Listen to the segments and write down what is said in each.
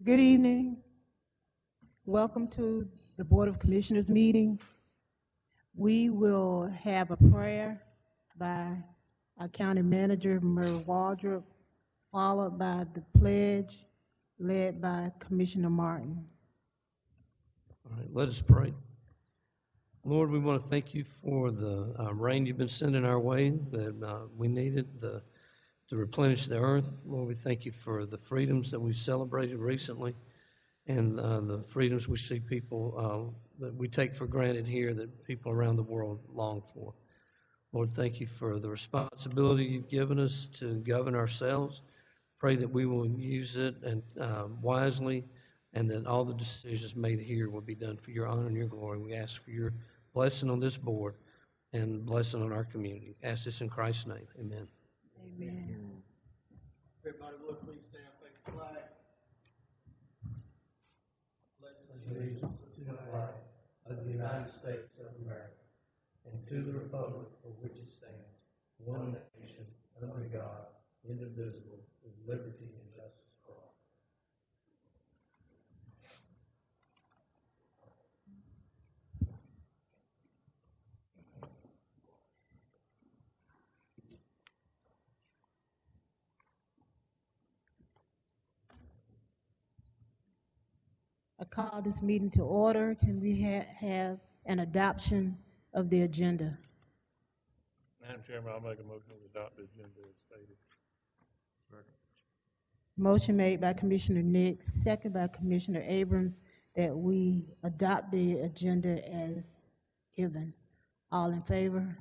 Good evening. Welcome to the Board of Commissioners meeting. We will have a prayer by our County Manager, Murray Waldrop, followed by the pledge led by Commissioner Martin. All right, let us pray. Lord, we want to thank you for the rain you've been sending our way that we needed to replenish the earth. Lord, we thank you for the freedoms that we've celebrated recently and the freedoms we see people that we take for granted here that people around the world long for. Lord, thank you for the responsibility you've given us to govern ourselves. Pray that we will use it and wisely, and that all the decisions made here will be done for your honor and your glory. We ask for your blessing on this board and blessing on our community. Ask this in Christ's name. Amen. Amen. Everybody would please stand, face the flag. Allegiance to the flag of the United States of America and to the republic for which it stands, one nation, under God, indivisible, with liberty and justice for all. I call this meeting to order. Can we have an adoption of the agenda? Madam Chairman, I'll make a motion to adopt the agenda as stated. Second. Motion made by Commissioner Nix, second by Commissioner Abrams, that we adopt the agenda as given. All in favor?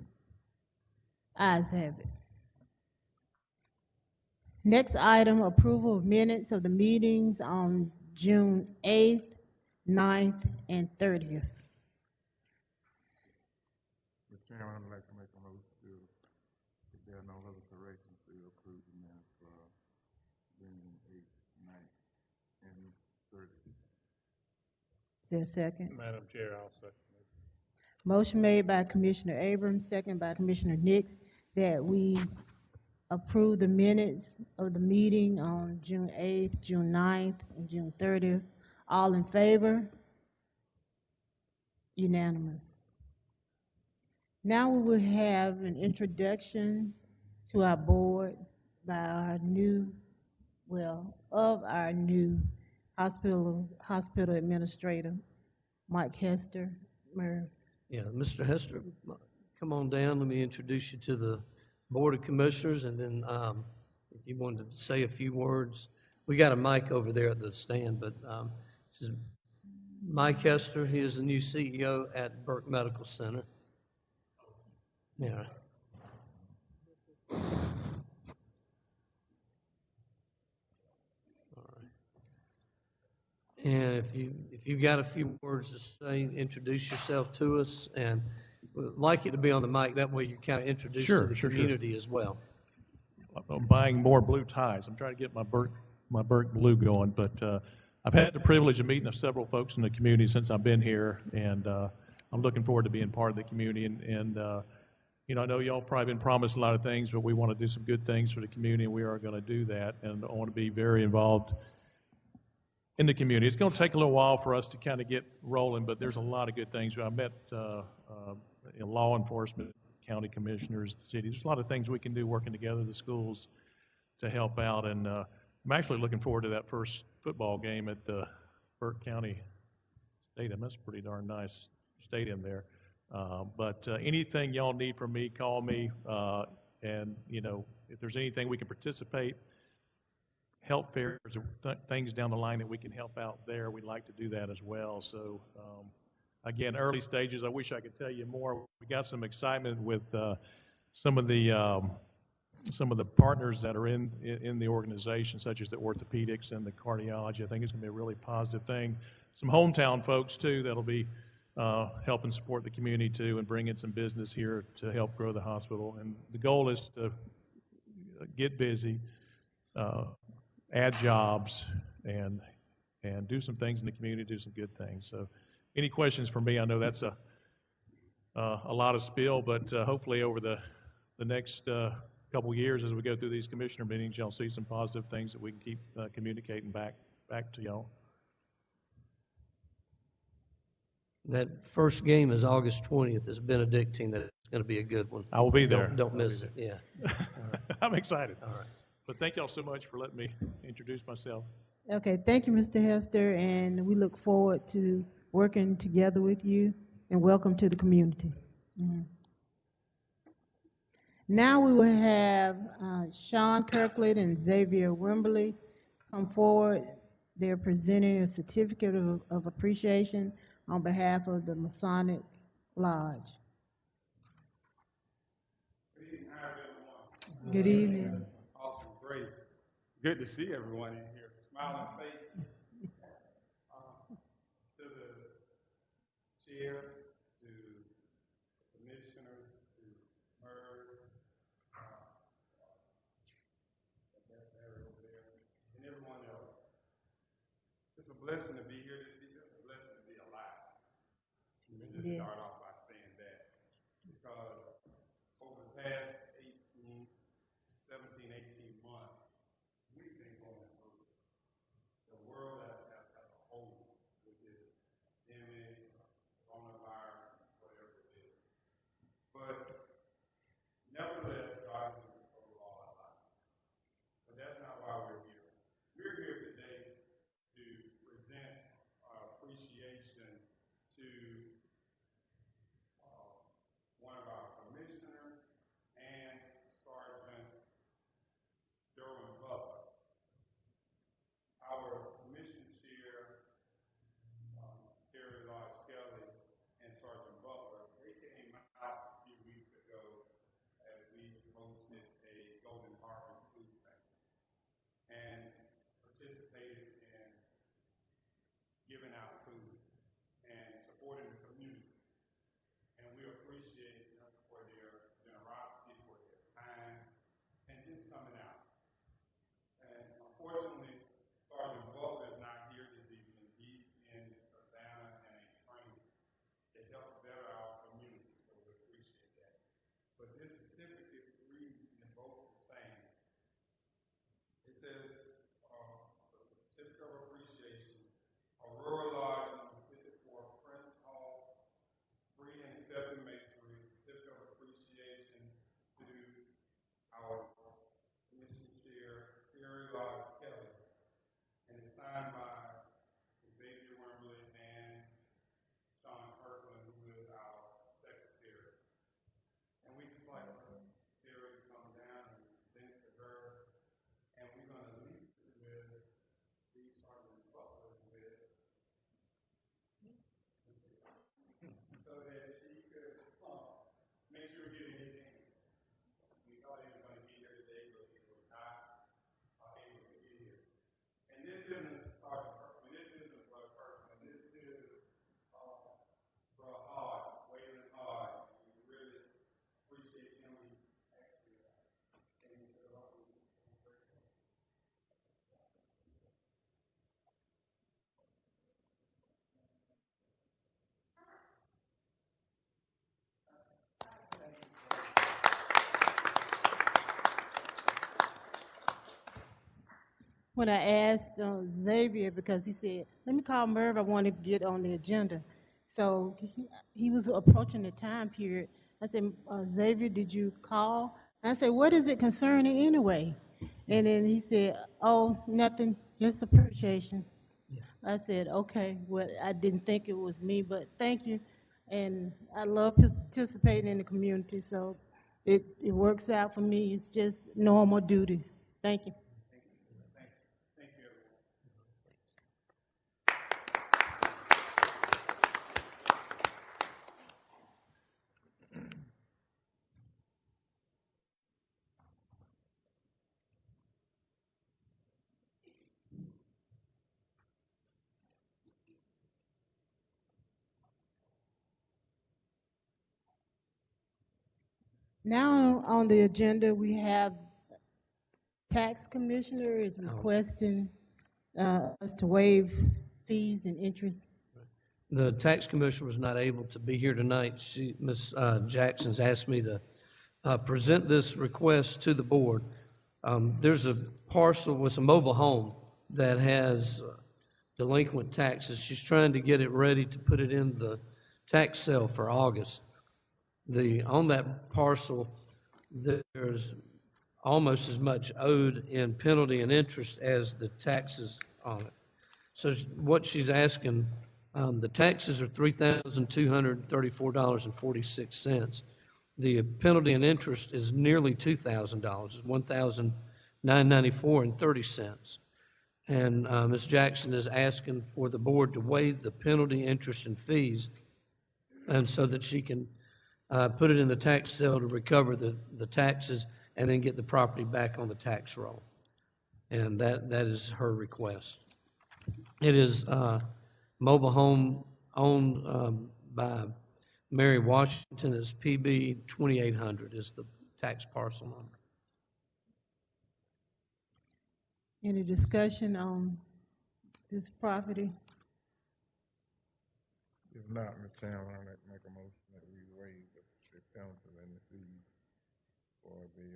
Ayes have it. Next item, approval of minutes of the meetings on June 8th, 9th, and 30th. Mr. Chairman, I'd like to make a motion to, if there are no other corrections, to approve the minutes for June 8th, 9th, and 30th. Is there a second? Madam Chair, I'll second it. Motion made by Commissioner Abrams, second by Commissioner Nix, that we approve the minutes of the meeting on June 8th, June 9th, and June 30th. All in favor? Unanimous. Now we will have an introduction to our board by our new hospital administrator, Mike Hester. Yeah, Mr. Hester, come on down. Let me introduce you to the Board of Commissioners, and then if you wanted to say a few words. We got a mic over there at the stand, but this is Mike Hester. He is the new CEO at Burke Medical Center. Yeah. All right. And if you've got a few words to say, introduce yourself to us, and we'd like you to be on the mic. That way, you're kind of introduced to the community as well. I'm buying more blue ties. I'm trying to get my Burke blue going, but I've had the privilege of meeting several folks in the community since I've been here, and I'm looking forward to being part of the community. And I know y'all probably been promised a lot of things, but we want to do some good things for the community, and we are going to do that. And I want to be very involved in the community. It's going to take a little while for us to kind of get rolling, but there's a lot of good things. I met law enforcement, county commissioners, the city. There's a lot of things we can do working together, the schools, to help out. And I'm actually looking forward to that first football game at the Burke County Stadium. That's a pretty darn nice stadium there. But anything y'all need from me, call me. And, if there's anything we can participate, health fairs, things down the line that we can help out there, we'd like to do that as well. So, again, early stages, I wish I could tell you more. We got some excitement with some of the partners that are in the organization, such as the orthopedics and the cardiology. I think it's going to be a really positive thing. Some hometown folks, too, that'll be helping support the community, too, and bring in some business here to help grow the hospital. And the goal is to get busy, add jobs, and do some things in the community, do some good things. So any questions for me? I know that's a lot of spiel, but hopefully over the next couple years as we go through these commissioner meetings, y'all see some positive things that we can keep communicating back back to y'all. That first game is August 20th. It's Benedictine. That's going to be a good one. I will be there. Don't miss it, yeah. I'm excited. All right. But thank y'all so much for letting me introduce myself. Okay, thank you, Mr. Hester, and we look forward to working together with you, and welcome to the community. Mhm. Now we will have Sean Kirkland and Xavier Wimberly come forward. They're presenting a certificate of appreciation on behalf of the Masonic Lodge. Good evening, how is everyone? Good evening. Awesome, great. Good to see everyone in here. Smiling faces. To the chair, to the commissioners, to MERS, that area over there, and everyone else. It's a blessing to be here this evening. It's a blessing to be alive. Let me just Yes. start off by saying that. Because over the past 17, 18 months, we've been going through the world as a whole with this pandemic, coronavirus, whatever it is. But nevertheless, God is in control of all our lives. But that's not why we're here. We're here today to present our appreciation to one of our commissioners and Sergeant Derwin Butler. Our commission chair, Terry Lodge Kelly, and Sergeant Butler, they came out a few weeks ago as we hosted a Golden Harvest food bank and participated in giving out food and supporting the community. And we appreciate them for their generosity, for their time, and just coming out. And unfortunately, Sergeant Butler is not here this evening. He's in Savannah and a training to help better our community, so we appreciate that. But this certificate reads in both the same. It says, certificate of appreciation, Aurora Lodge, number 54, Prince Hall, free and accepted masonry, certificate of appreciation to our commission chair, Terry Lodge Kelly, and it's signed by Xavier Wimberly and Sean Kirkland, who is our secretary. And we just like Terry to come down and present to her, and we're going to leave it with the Sergeant Butler with so that she could make sure we get anything. We thought he was going to be here today, but he was not able to get here. And this isn't Sergeant Kirkland, this isn't Brother Kirkland, this is Brother Hard, Waylon Hard. We really appreciate him. He actually came to the office. When I asked Xavier, because he said, let me call Merv, I want to get on the agenda. So he was approaching the time period. I said, Xavier, did you call? I said, what is it concerning anyway? And then he said, oh, nothing, just appreciation. I said, okay, well, I didn't think it was me, but thank you. And I love participating in the community, so it works out for me. It's just normal duties. Thank you. Thank you, everyone. Now on the agenda, we have tax commissioner is requesting us to waive fees and interest. The tax commissioner was not able to be here tonight. Ms. Jackson's asked me to present this request to the board. There's a parcel with a mobile home that has delinquent taxes. She's trying to get it ready to put it in the tax sale for August. On that parcel, there's almost as much owed in penalty and interest as the taxes on it. So what she's asking, the taxes are $3,234.46. The penalty and interest is nearly $2,000, it's $1,994.30. And Ms. Jackson is asking for the board to waive the penalty, interest, and fees, and so that she can put it in the tax sale to recover the taxes and then get the property back on the tax roll. And that is her request. It is mobile home owned by Mary Washington. It's PB 2800 is the tax parcel number. Any discussion on this property? If not, Mr. Chairman, I'd like to make a motion that we waive the penalty and the fees for the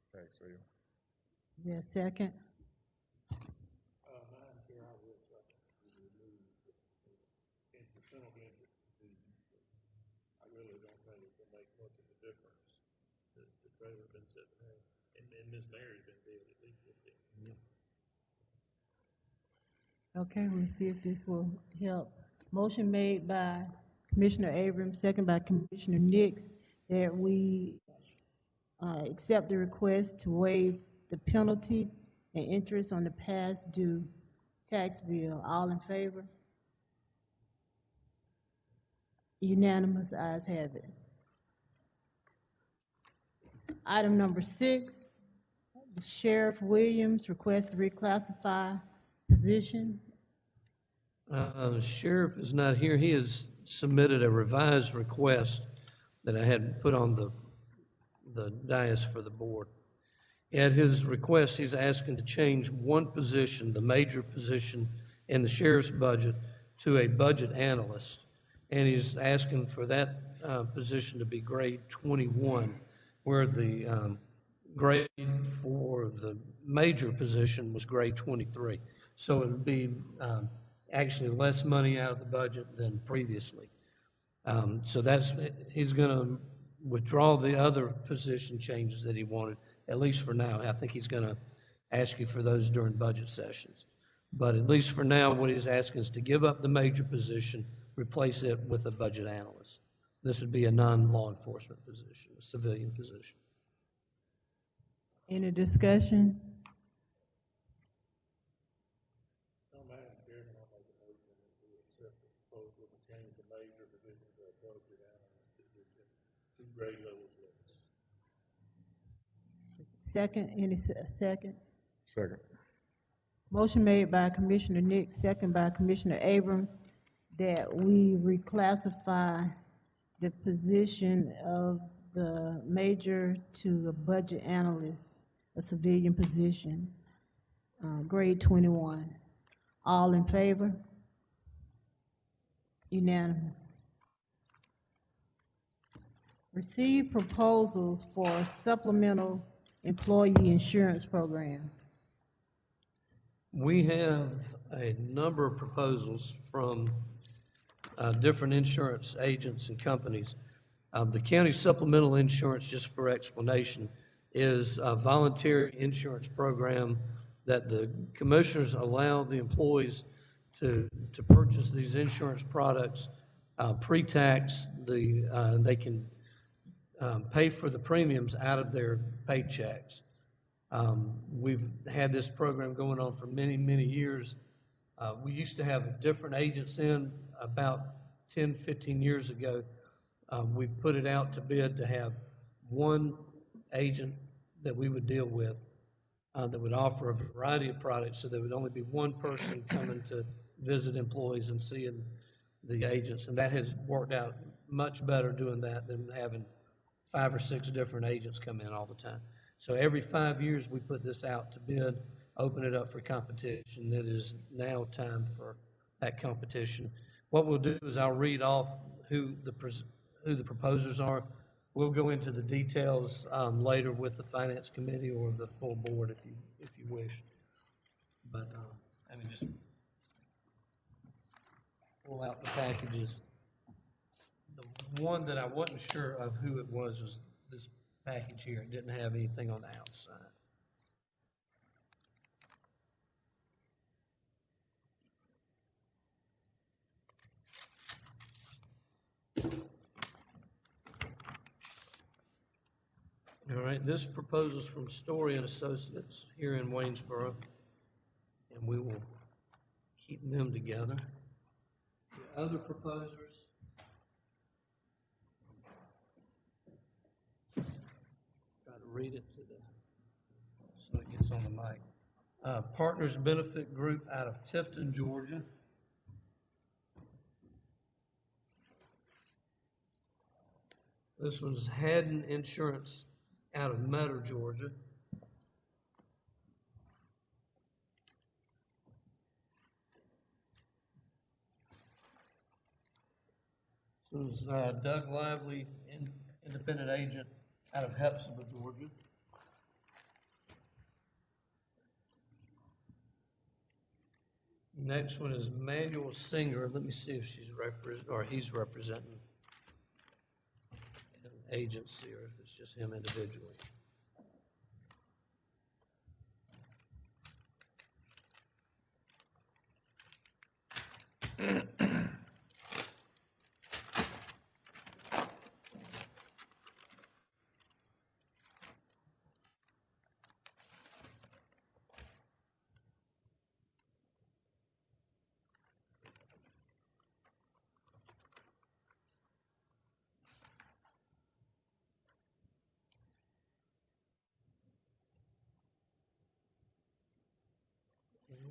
tax sale. Is there a second? Madam Chair, I will second to remove the penalty interest fees. I really don't think it will make much of a difference. The trailer's been sitting there, and Ms. Mary's been dead at least 15 years. Okay, we'll see if this will help. Motion made by Commissioner Abrams, second by Commissioner Nix, that we accept the request to waive the penalty and interest on the past due tax bill. All in favor? Unanimous, ayes have it. Item number 6, Sheriff Williams requests to reclassify position. The sheriff is not here. He has submitted a revised request that I had put on the dais for the board. At his request, he's asking to change one position, the major position in the sheriff's budget, to a budget analyst. And he's asking for that position to be grade 21, where the grade for the major position was grade 23. So it would be actually less money out of the budget than previously. So he's going to withdraw the other position changes that he wanted, at least for now. I think he's going to ask you for those during budget sessions. But at least for now, what he's asking is to give up the major position, replace it with a budget analyst. This would be a non-law enforcement position, a civilian position. Any discussion? Madam Chairman, I'll make a motion that we accept the proposal to change the major position to a budget analyst position, 2 grade levels less. Second, second? Second. Motion made by Commissioner Nix, second by Commissioner Abrams, that we reclassify the position of the major to a budget analyst, a civilian position, grade 21. All in favor? Unanimous. Receive proposals for supplemental employee insurance program. We have a number of proposals from different insurance agents and companies. The county supplemental insurance, just for explanation, is a voluntary insurance program that the commissioners allow the employees to purchase these insurance products pre-tax. They can pay for the premiums out of their paychecks. We've had this program going on for many, many years. We used to have different agents in about 10, 15 years ago. We put it out to bid to have one agent that we would deal with that would offer a variety of products, so there would only be one person coming to visit employees and seeing the agents. And that has worked out much better doing that than having 5 or 6 different agents come in all the time. So every 5 years, we put this out to bid, open it up for competition. It is now time for that competition. What we'll do is I'll read off who the proposers are. We'll go into the details later with the Finance Committee or the full board if you wish. But let me just pull out the packages. The one that I wasn't sure of who it was this package here. It didn't have anything on the outside. All right, this proposal's from Story and Associates here in Waynesboro, and we will keep them together. The other proposers, try to read it so it gets on the mic. Partners Benefit Group out of Tifton, Georgia. This one's Haddon Insurance out of Metter, Georgia. This one's Doug Lively, independent agent out of Hepzibah, Georgia. Next one is Manuel Singer. Let me see if he's representing an agency or if it's just him individually.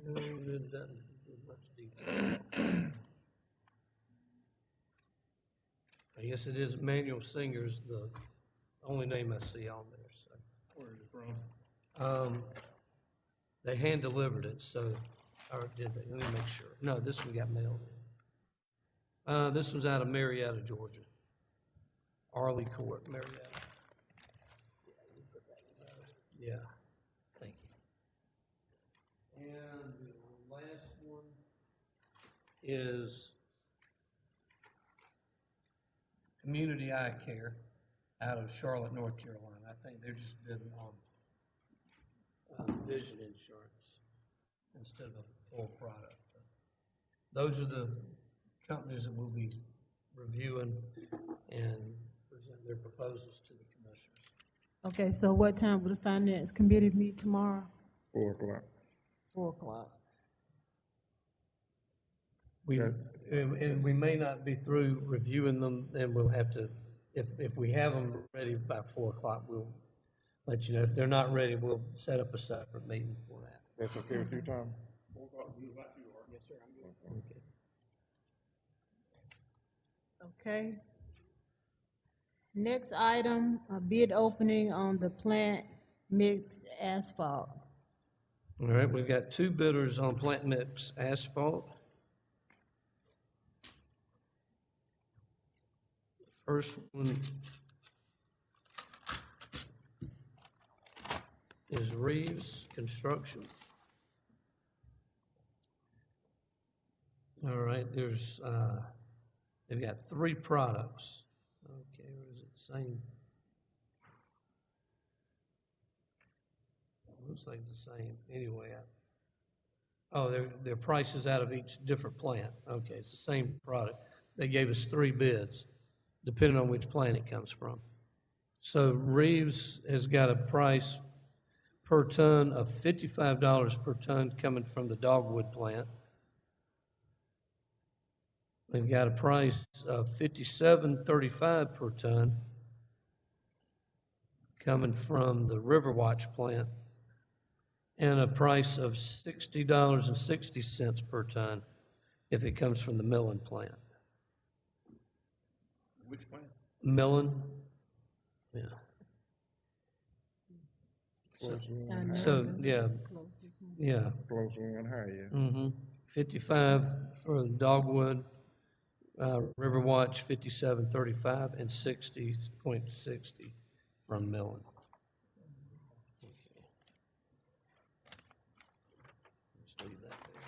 No, it doesn't give much detail. I guess it is Manuel Singer's the only name I see on there, so. Where is it from? They hand delivered it, so, or did they? Let me make sure. No, this one got mailed in. This one's out of Marietta, Georgia. Arley Court, Marietta. Yeah, thank you. And the last one is Community Eye Care out of Charlotte, North Carolina. I think they're just bidding on vision insurance instead of a full product. Those are the companies that will be reviewing and present their proposals to the commissioners. Okay, so what time will the finance committee meet tomorrow? 4 o'clock. 4 o'clock. And we may not be through reviewing them, and we'll have to, if we have them ready by 4 o'clock, we'll let you know. If they're not ready, we'll set up a separate meeting for that. That's okay with you, Tom? 4 o'clock, you like you are. Yes, sir, I'm good. Okay. Okay. Next item, a bid opening on the plant mix asphalt. All right, we've got 2 bidders on plant mix asphalt. The first one is Reeves Construction. All right, there's, they've got 3 products. Okay, or is it the same? Looks like it's the same. Anyway, their prices out of each different plant. Okay, it's the same product. They gave us 3 bids, depending on which plant it comes from. So Reeves has got a price per ton of $55 per ton coming from the Dogwood plant. They've got a price of $57.35 per ton coming from the Riverwatch plant, and a price of $60.60 per ton if it comes from the Millen plant. Which plant? Millen, yeah. So, yeah, yeah. Closer one higher. Mm-hmm. 55 for Dogwood, Riverwatch 57.35, and 60.60 from Millen. Okay. Let's leave that there.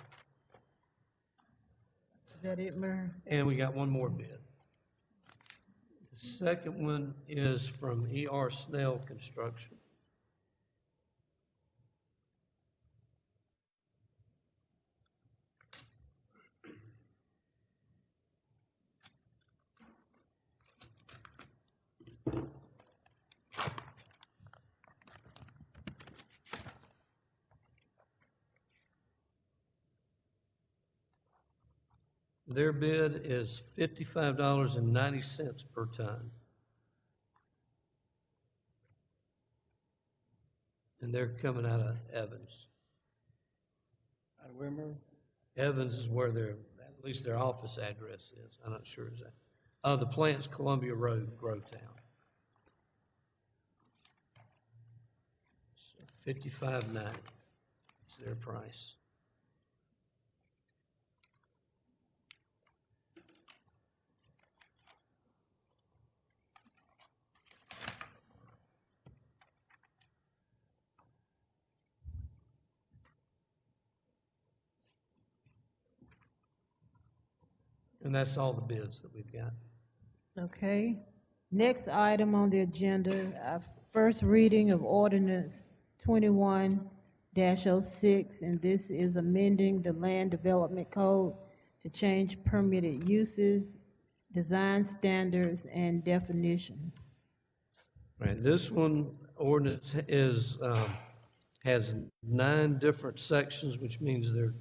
Is that it, Mayor? And we got one more bid. The second one is from E.R. Snell Construction. Their bid is $55.90 per ton. And they're coming out of Evans. Out of where, Murray? Evans is where at least their office address is. I'm not sure is that. The plant's Columbia Road, Grovetown. So $55.90 is their price. And that's all the bids that we've got. Okay. Next item on the agenda, our first reading of Ordinance 21-06, and this is amending the Land Development Code to change permitted uses, design standards, and definitions. Right, this one ordinance has 9 different sections, which means there are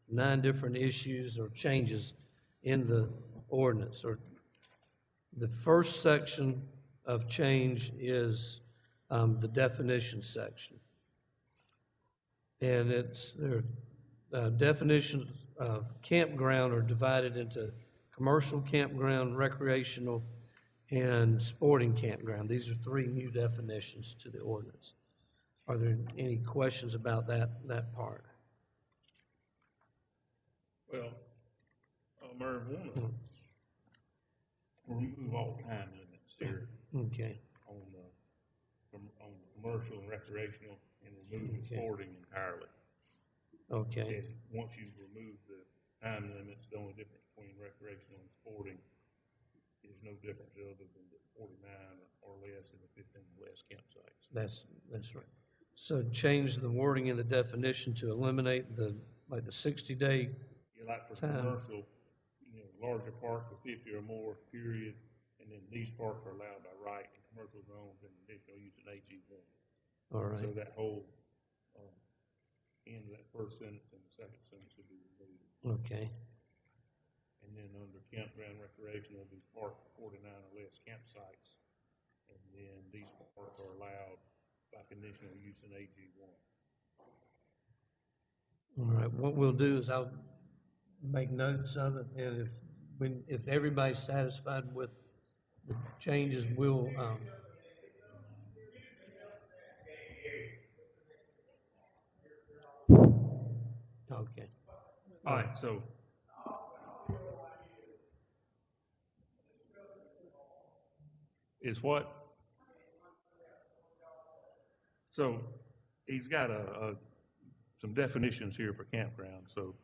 9 different issues or changes in the ordinance. Or the first section of change is the definition section. And their definitions of campground are divided into commercial campground, recreational, and sporting campground. These are 3 new definitions to the ordinance. Are there any questions about that part? Well, Merv, remove all time limits here Okay, on commercial and recreational, and remove sporting entirely. okay, And once you remove the time limits, the only difference between recreational and sporting is no difference other than the 49 or less and the 15 or less campsites. that's right. So change the wording in the definition to eliminate the 60-day, Yeah, like for Time. commercial, larger parks of 50 or more, period, and then these parks are allowed by right in commercial zones and additional use in AG1. all right, So that whole end of that first sentence and the second sentence would be removed. okay, And then under campground recreation, there'll be parks 49 or less campsites, and then these parks are allowed by conditional use in AG1. all right. What we'll do is I'll make notes of it, and if everybody's satisfied with the changes, we'll, okay, All right, so is what? So he's got some definitions here for campground. So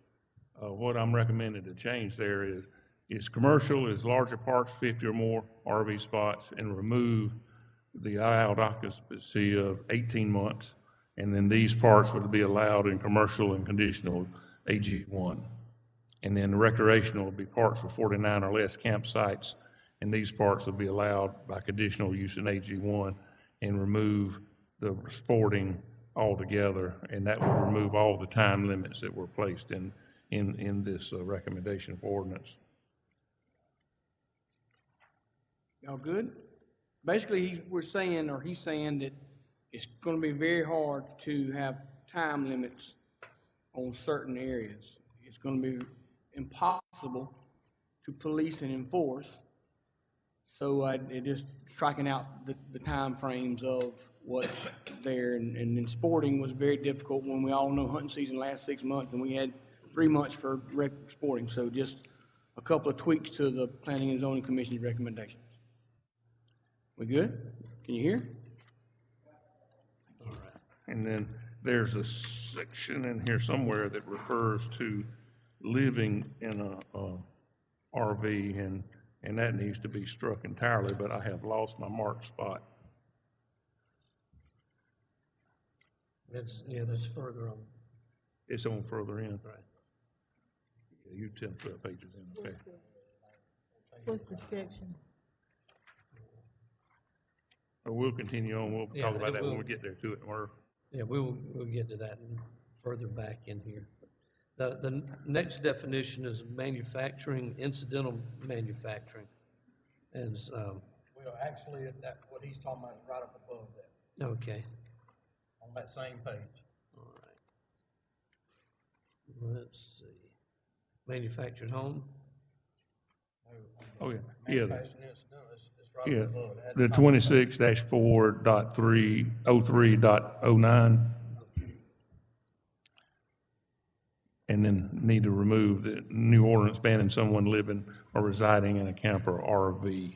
what I'm recommending to change there is commercial is larger parks, 50 or more RV spots, and remove the allowed occupancy of 18 months. And then these parks would be allowed in commercial and conditional AG1. And then recreational would be parks with 49 or less campsites, and these parks would be allowed by conditional use in AG1, and remove the sporting altogether, and that would remove all the time limits that were placed in this recommendation for ordinance. Y'all good? Basically, he's saying that it's going to be very hard to have time limits on certain areas. It's going to be impossible to police and enforce. So it just striking out the time frames of what's there. And then sporting was very difficult when we all know hunting season lasts 6 months, and we had 3 months for sporting. So just a couple of tweaks to the Planning and Zoning Commission's recommendations. We good? Can you hear? all right. And then there's a section in here somewhere that refers to living in RV, and that needs to be struck entirely, but I have lost my marked spot. That's further on. It's on further in. Right. Yeah, you 10, 12 pages in, okay. What's the section? But we'll continue on, we'll Yeah, talk about it that when will. we get there to it, or, Yeah, we'll get to that further back in here. The next definition is manufacturing, incidental manufacturing. And, Well, actually, what he's talking about is right up above that, okay, on that same page. all right. Let's see. Manufactured home? oh, yeah, yeah. Manufacturing incidental, it's right Yeah, up above it. At the top of the page. 26-4.303.09. And then need to remove the new ordinance banning someone living or residing in a camper or RV.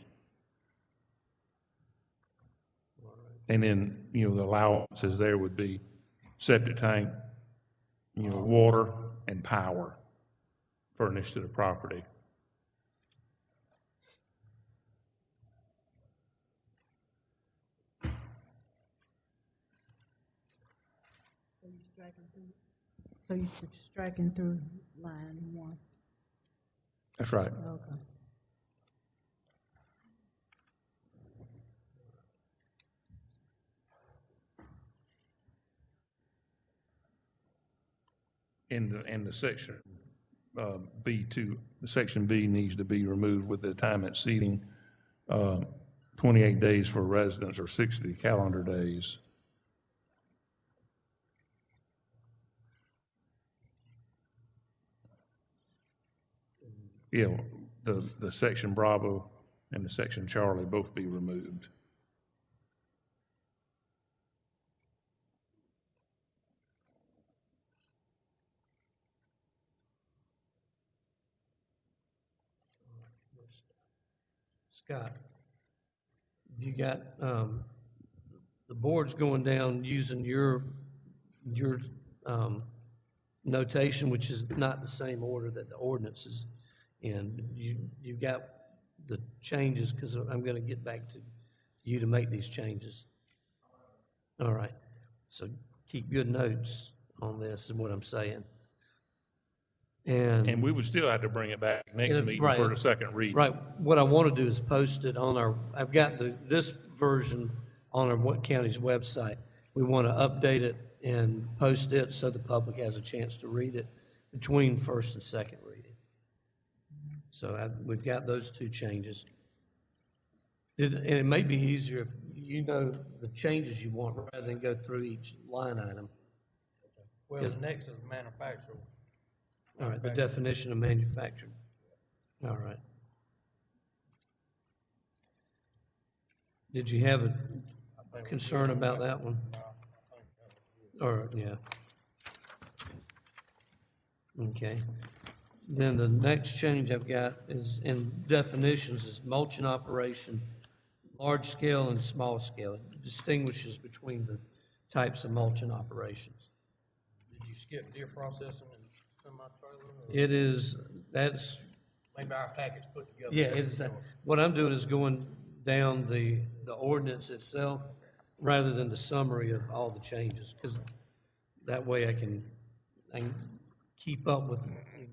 And then, the allowances there would be septic tank, water and power furnished to the property. So you're striking through line 1. That's right. Okay. And the section B2, the section B needs to be removed with the time exceeding 28 days for residents or 60 calendar days. Yeah, the section Bravo and the section Charlie both be removed. Scott, you got, the board's going down using your notation, which is not the same order that the ordinance is in. You got the changes, because I'm going to get back to you to make these changes. All right. So keep good notes on this, is what I'm saying. And we would still have to bring it back next Yeah, meeting right. for the second reading. Right, what I want to do is post it on our, I've got this version on our What County's website. We want to update it and post it so the public has a chance to read it between first and second reading. So we've got those two changes. And it may be easier if you know the changes you want rather than go through each line item. Well, the next is manufacturer. All right, the definition of manufacturing. All right. Did you have a concern about that one? Or, yeah. Okay. Then the next change I've got is in definitions is mulching operation, large scale and small scale. It distinguishes between the types of mulching operations. Did you skip deer processing and semi-trailer? It is, that's, Maybe our package put together. yeah, it's, what I'm doing is going down the ordinance itself rather than the summary of all the changes, because that way I can keep up with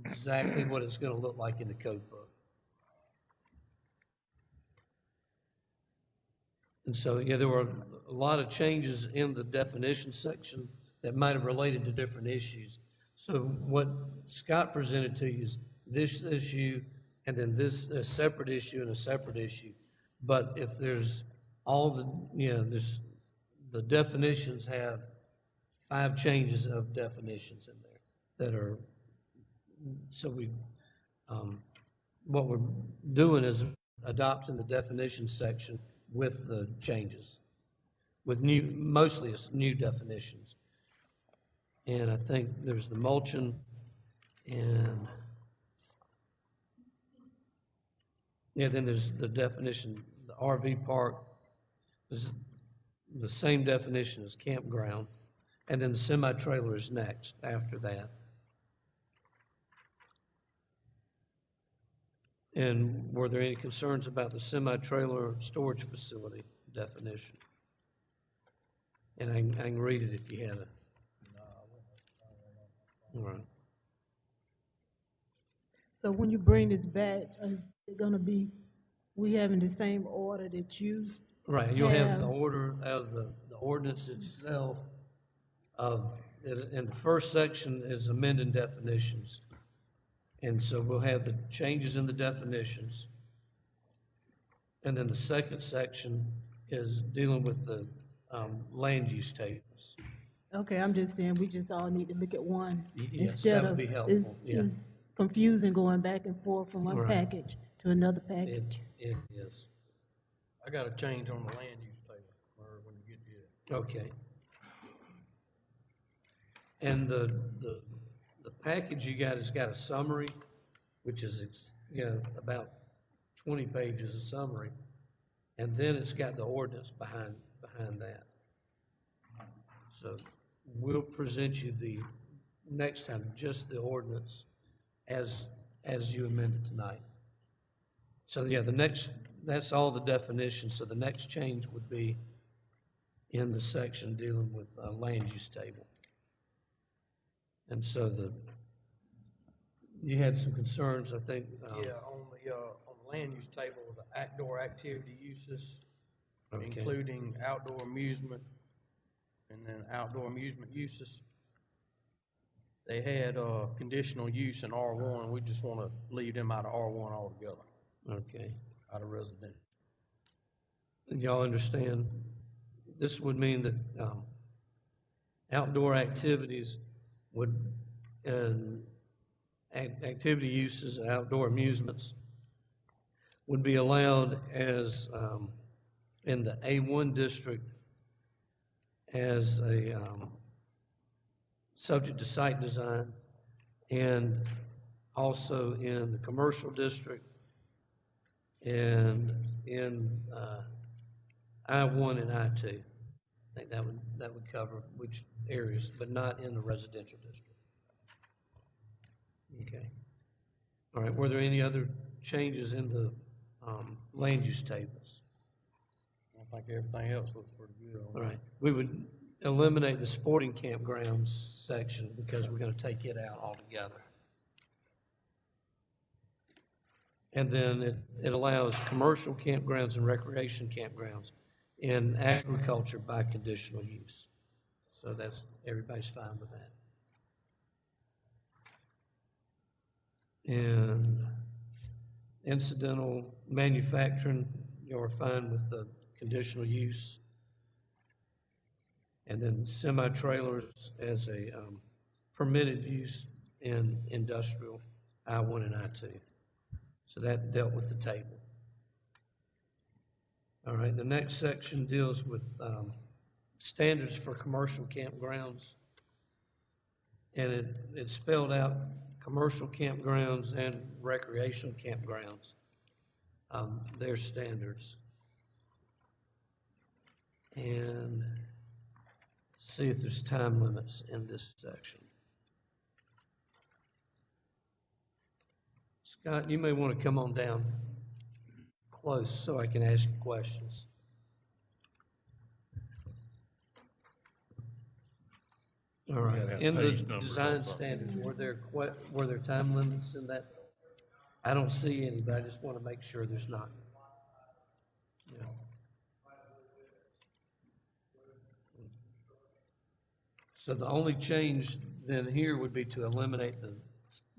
exactly what it's going to look like in the code book. And so, yeah, there were a lot of changes in the definition section that might have related to different issues. So what Scott presented to you is this issue, and then this, a separate issue and a separate issue. But if there's all the, there's, the definitions have 5 changes of definitions in there that are, so what we're doing is adopting the definition section with the changes, with mostly it's new definitions. And I think there's the mulching and, yeah, then there's the definition, the RV park is the same definition as campground, and then the semi-trailer is next after that. And were there any concerns about the semi-trailer storage facility definition? And I can read it if you had a. All right. So when you bring this back, is it gonna be, we having the same order that you? Right, you'll have the have- order of the ordinance itself of, and the first section is amending definitions. And so we'll have the changes in the definitions. And then the second section is dealing with the land use tables. Okay, I'm just saying, we just all need to look at one. Yes, instead that would of be helpful, yeah. It's confusing going back and forth from one Right. package to another package. It is. I got a change on the land use table, or when you get to it. Okay. And the package you got has got a summary, which is, about 20 pages of summary. And then it's got the ordinance behind that. So we'll present you the, next time, just the ordinance as you amend it tonight. So, yeah, that's all the definitions. So the next change would be in the section dealing with land use table. And so you had some concerns, I think. Yeah, on the land use table, the outdoor activity uses, Okay. including outdoor amusement, and then outdoor amusement uses. They had, conditional use in R1, we just wanna leave them out of R1 altogether, Okay. out of residential. Y'all understand, this would mean that outdoor activities would, and activity uses, outdoor amusements would be allowed as, in the A1 district as a, subject to site design, and also in the commercial district, and in I-1 and I-2. I think that would cover which areas, but not in the residential district. Okay. All right, were there any other changes in the land use tables? I think everything else looks pretty good on All right, we would eliminate the sporting campgrounds section because we're gonna take it out altogether. And then it allows commercial campgrounds and recreation campgrounds in agriculture by conditional use. So everybody's fine with that. And incidental manufacturing, you're fine with the conditional use. And then semi-trailers as a permitted use in industrial, I-1 and I-2. So that dealt with the table. All right, the next section deals with standards for commercial campgrounds. And it spelled out commercial campgrounds and recreational campgrounds, their standards. And see if there's time limits in this section. Scott, you may want to come on down close so I can ask you questions. All right, that in the page number design goes up. standards, were there time limits in that? I don't see any, but I just want to make sure there's not. Yeah. So the only change then here would be to eliminate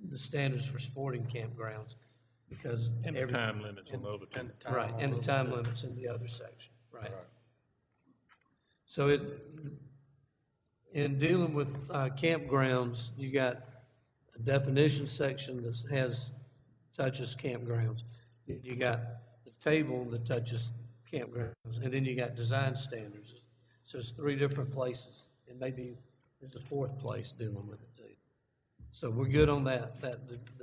the standards for sporting campgrounds, because And the time limits on the other two. right, and the time limits in the other section, right? So in dealing with campgrounds, you got a definition section that touches campgrounds. You got the table that touches campgrounds, and then you got design standards. So it's three different places, and maybe there's a fourth place dealing with it too. So we're good on the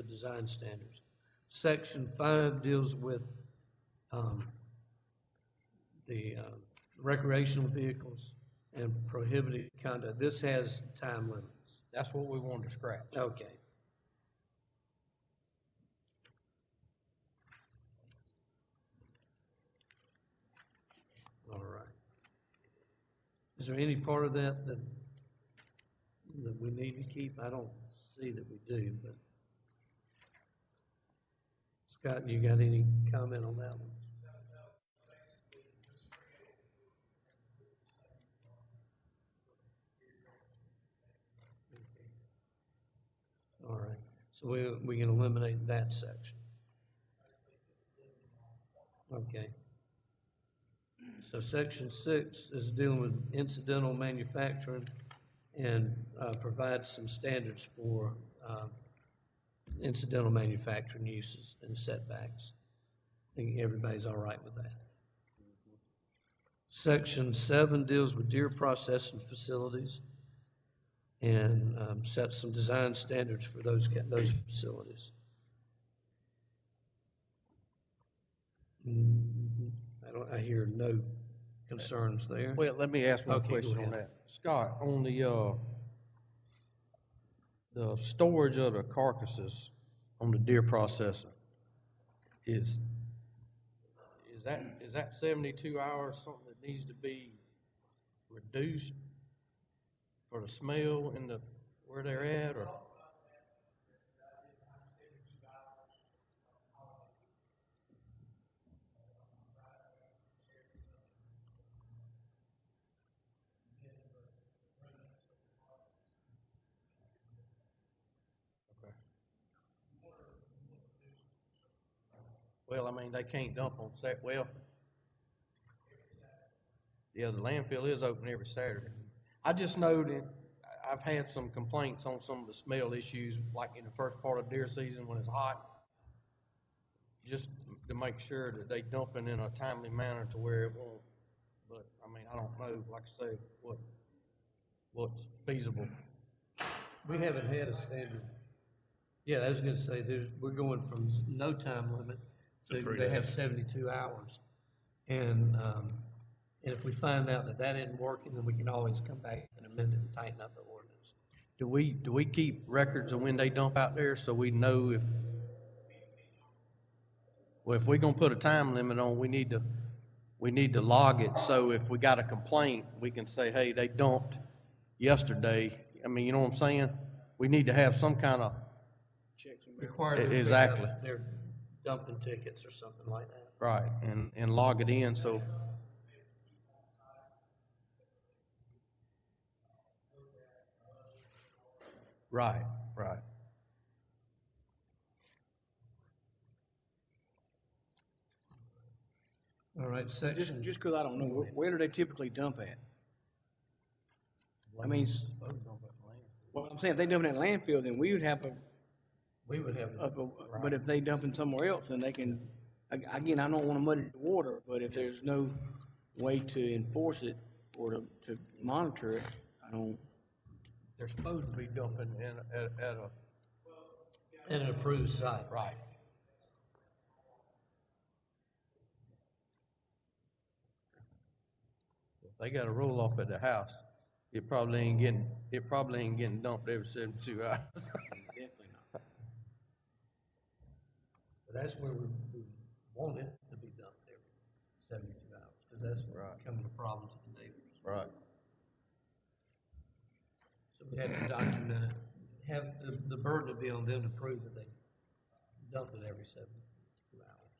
design standards. Section 5 deals with the recreational vehicles and prohibited conduct. This has time limits. That's what we wanted to scratch. Okay. Is there any part of that that we need to keep? I don't see that we do, but Scott, you got any comment on that one? All right, so we can eliminate that section. Okay. So section 6 is dealing with incidental manufacturing and provides some standards for incidental manufacturing uses and setbacks. I think everybody's all right with that. Section 7 deals with deer processing facilities and sets some design standards for those facilities. I hear no concerns there. Well, let me ask one Okay, go question on ahead. that. Scott, on the storage of the carcasses on the deer processor, is that 72 hours something that needs to be reduced for the smell and where they're at, or? Well, I mean, they can't dump on well, yeah, the landfill is open every Saturday. I just know that I've had some complaints on some of the smell issues, like in the first part of deer season when it's hot, just to make sure that they dump it in a timely manner to where it won't. But, I mean, I don't know, like I say, what's feasible. We haven't had a standard. Yeah, I was gonna say, we're going from no time limit to they have 72 hours. And if we find out that isn't working, then we can always come back and amend it and tighten up the ordinance. Do we keep records of when they dump out there so we know if we're gonna put a time limit on, we need to log it, so if we got a complaint, we can say, hey, they dumped yesterday. I mean, you know what I'm saying? We need to have some kind of Require them to pick exactly. up their dumping tickets or something like that. Right, and log it in, so. Right. All right, section. Just because I don't know, where do they typically dump at? I mean, well, I'm saying if they dump it in a landfill, then we would have but if they dump it somewhere else, then they can, again, I don't want to muddy the water, but if there's no way to enforce it or to monitor it, I don't. They're supposed to be dumping at an approved site. Right. If they got a roll off at the house, it probably ain't getting dumped every 72 hours. Definitely not. But that's where we want it to be dumped every 72 hours, because that's becoming a problem to the neighbors. Right. So we have to document it, have the burden to be on them to prove that they dump it every 72 hours.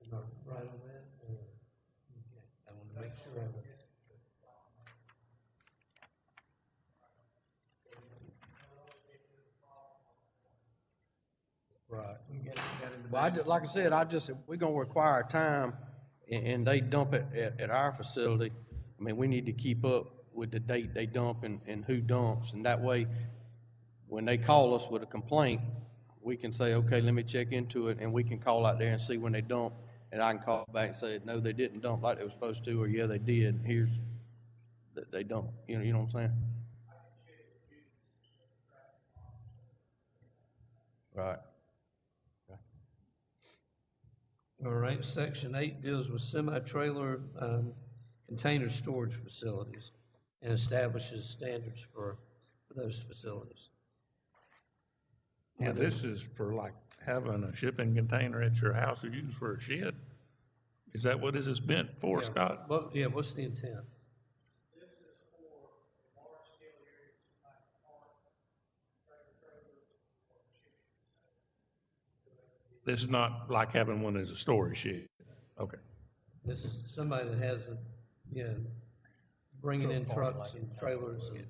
Am I right on that? Or, okay, I want to make sure I was. Right. Well, like I said, we're gonna require time, and they dump it at our facility. I mean, we need to keep up with the date they dump and who dumps, and that way, when they call us with a complaint, we can say, okay, let me check into it, and we can call out there and see when they dump, and I can call back and say, no, they didn't dump like they were supposed to, or yeah, they did, and here's that they dump. You know what I'm saying? Right. All right, section 8 deals with semi-trailer container storage facilities and establishes standards for those facilities. Yeah, this is for like having a shipping container at your house or used for a shed. Is that what this is meant for, Yeah. Scott? Yeah, what's the intent? This is for large scale areas like park, trailers, or chickens. This is not like having one as a storage shed. Okay. This is somebody that has a, you know, bringing in trucks and trailers and,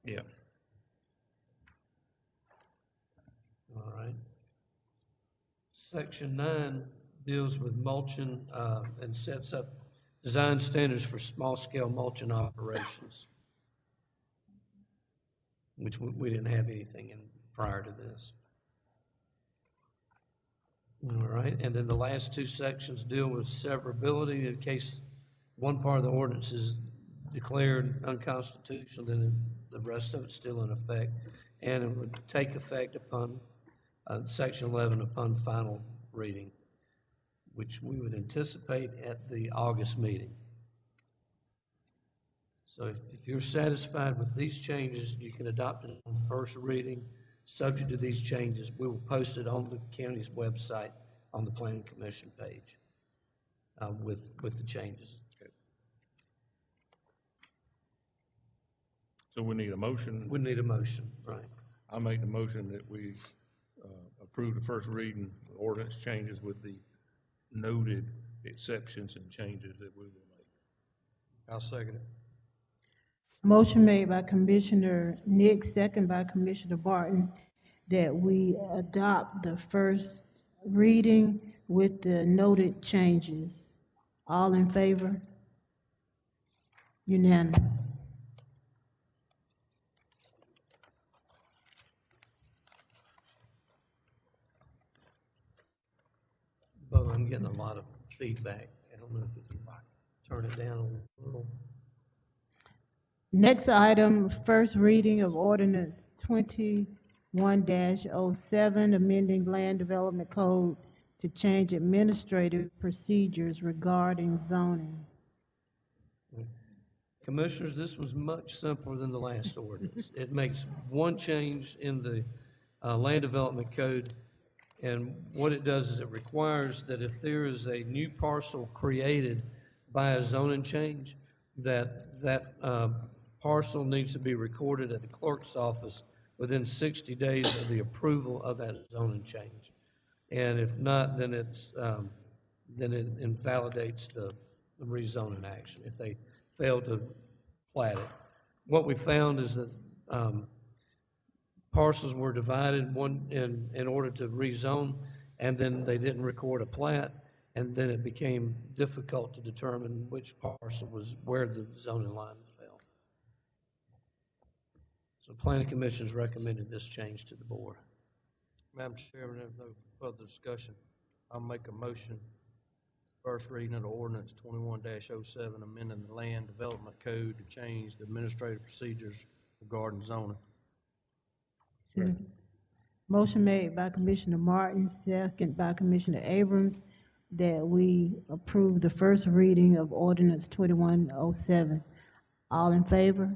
Yeah. all right. Section 9 deals with mulching, and sets up design standards for small-scale mulching operations, which we didn't have anything in prior to this. All right, and then the last two sections deal with severability in case one part of the ordinance is declared unconstitutional, then the rest of it's still in effect, and it would take effect upon Section 11 upon final reading, which we would anticipate at the August meeting. So if you're satisfied with these changes, you can adopt it on first reading. Subject to these changes, we will post it on the county's website on the Planning Commission page with the changes. Okay. So we need a motion. We need a motion, right? I make the motion that we approve the first reading ordinance changes with the noted exceptions and changes that we will make. I'll second it. Motion made by Commissioner Nick, second by Commissioner Barton, that we adopt the first reading with the noted changes. All in favor? Unanimous. But I'm getting a lot of feedback. I don't know if you can turn it down a little. Next item, first reading of ordinance 21-07, amending land development code to change administrative procedures regarding zoning. Commissioners, this was much simpler than the last ordinance. It makes one change in the land development code, and what it does is it requires that if there is a new parcel created by a zoning change, that parcel needs to be recorded at the clerk's office within 60 days of the approval of that zoning change. And if not, then then it invalidates the rezoning action if they fail to plat it. What we found is that parcels were divided in order to rezone, and then they didn't record a plat, and then it became difficult to determine which parcel was where the zoning line fell. So Planning Commission's recommended this change to the board. Madam Chairman, if no further discussion, I'll make a motion. First reading of the ordinance 21-07, amending the land development code to change the administrative procedures regarding zoning. Motion made by Commissioner Martin, second by Commissioner Abrams, that we approve the first reading of ordinance 21-07. All in favor?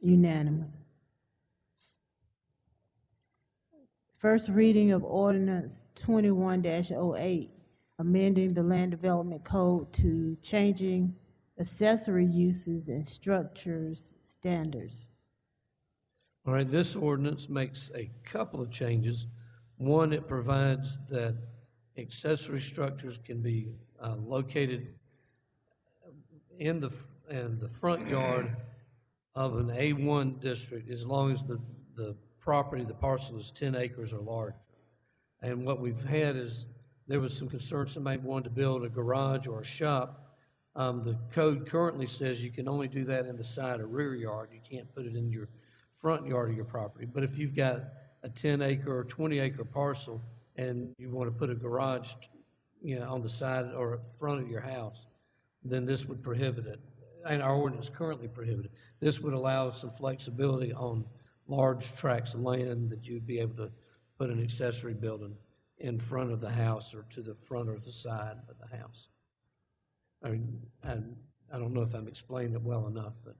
Unanimous. First reading of ordinance 21-08, amending the land development code to changing accessory uses and structures standards. All right, this ordinance makes a couple of changes. One, it provides that accessory structures can be located in the front yard of an A1 district as long as the property, the parcel is 10 acres or larger. And what we've had is there was some concern somebody wanted to build a garage or a shop. The code currently says you can only do that in the side or rear yard. You can't put it in your front yard of your property. But if you've got a 10-acre or 20-acre parcel and you want to put a garage, on the side or front of your house, then this would prohibit it. And our ordinance currently prohibited it. This would allow some flexibility on large tracts of land that you'd be able to put an accessory building in front of the house or to the front or the side of the house. I mean, I don't know if I'm explaining it well enough, but.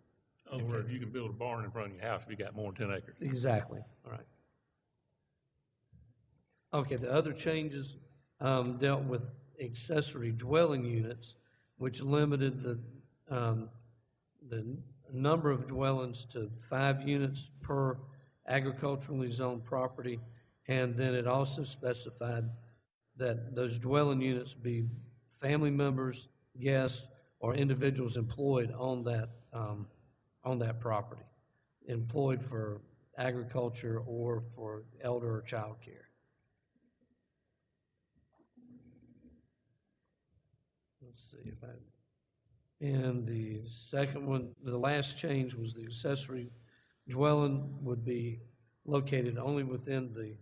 In other words, you can build a barn in front of your house if you got more than 10 acres. Exactly, all right. Okay, the other changes dealt with accessory dwelling units, which limited the number of dwellings to 5 units per agriculturally zoned property, and then it also specified that those dwelling units be family members, guests, or individuals employed on that property, employed for agriculture or for elder or child care. Let's see if I, and the second one, the last change was the accessory dwelling would be located only within the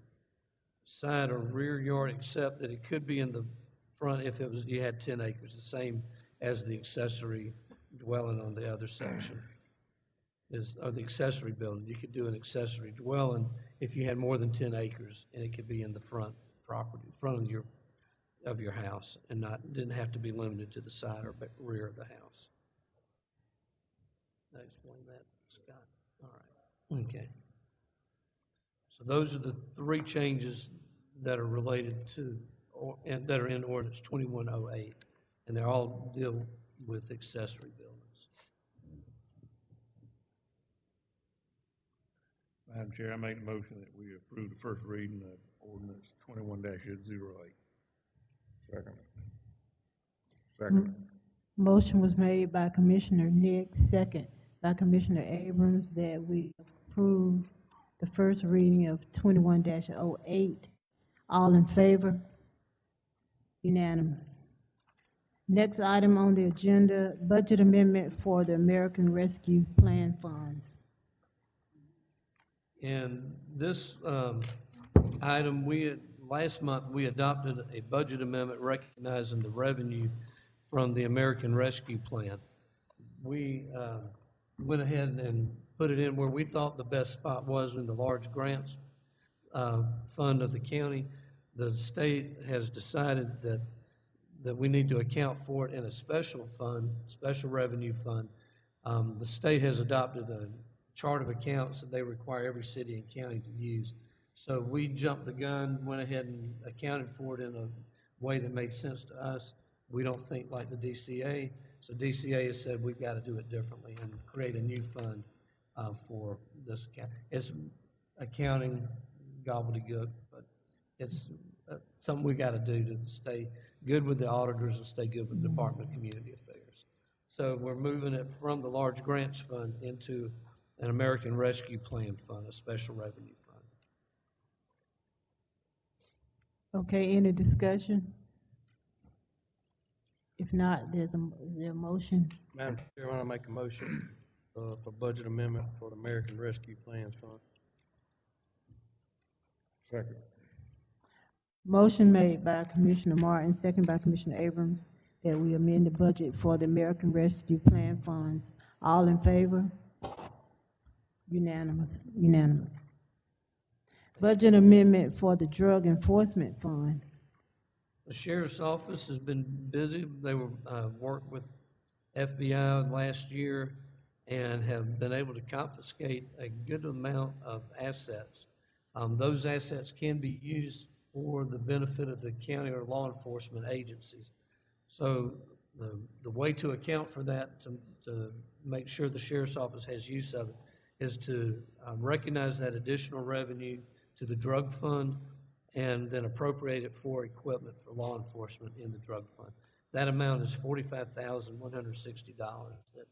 side or rear yard, except that it could be in the front if it was, you had 10 acres, the same as the accessory dwelling on the other section. Or the accessory building. You could do an accessory dwelling if you had more than 10 acres, and it could be in the front property, front of your house, and didn't have to be limited to the side or rear of the house. Did I explain that, Scott? All right. Okay. So those are the 3 changes that are related to, and that are in Ordinance 2108, and they all deal with accessory buildings. Madam Chair, I make the motion that we approve the first reading of ordinance 21-08. Second. Second. Motion was made by Commissioner Nix, second by Commissioner Abrams, that we approve the first reading of 21-08. All in favor? Unanimous. Next item on the agenda, budget amendment for the American Rescue Plan funds. And this item, last month, we adopted a budget amendment recognizing the revenue from the American Rescue Plan. We went ahead and put it in where we thought the best spot was in the large grants fund of the county. The state has decided that we need to account for it in a special fund, special revenue fund. The state has adopted a chart of accounts that they require every city and county to use. So we jumped the gun, went ahead and accounted for it in a way that made sense to us. We don't think like the DCA, so DCA has said we've got to do it differently and create a new fund for this account. It's accounting gobbledygook, but it's something we got to do to stay good with the auditors and stay good with the Department of Community Affairs. So we're moving it from the large grants fund into an American Rescue Plan fund, a special revenue fund. Okay, any discussion? If not, is there a motion? Madam Chair, I want to make a motion for budget amendment for the American Rescue Plan Fund. Second. Motion made by Commissioner Martin, second by Commissioner Abrams, that we amend the budget for the American Rescue Plan funds. All in favor? Unanimous. Unanimous. Budget amendment for the Drug Enforcement Fund. The Sheriff's Office has been busy. They were worked with FBI last year and have been able to confiscate a good amount of assets. Those assets can be used for the benefit of the county or law enforcement agencies. So the way to account for that, to make sure the Sheriff's Office has use of it, is to recognize that additional revenue to the drug fund and then appropriate it for equipment for law enforcement in the drug fund. That amount is $45,160, that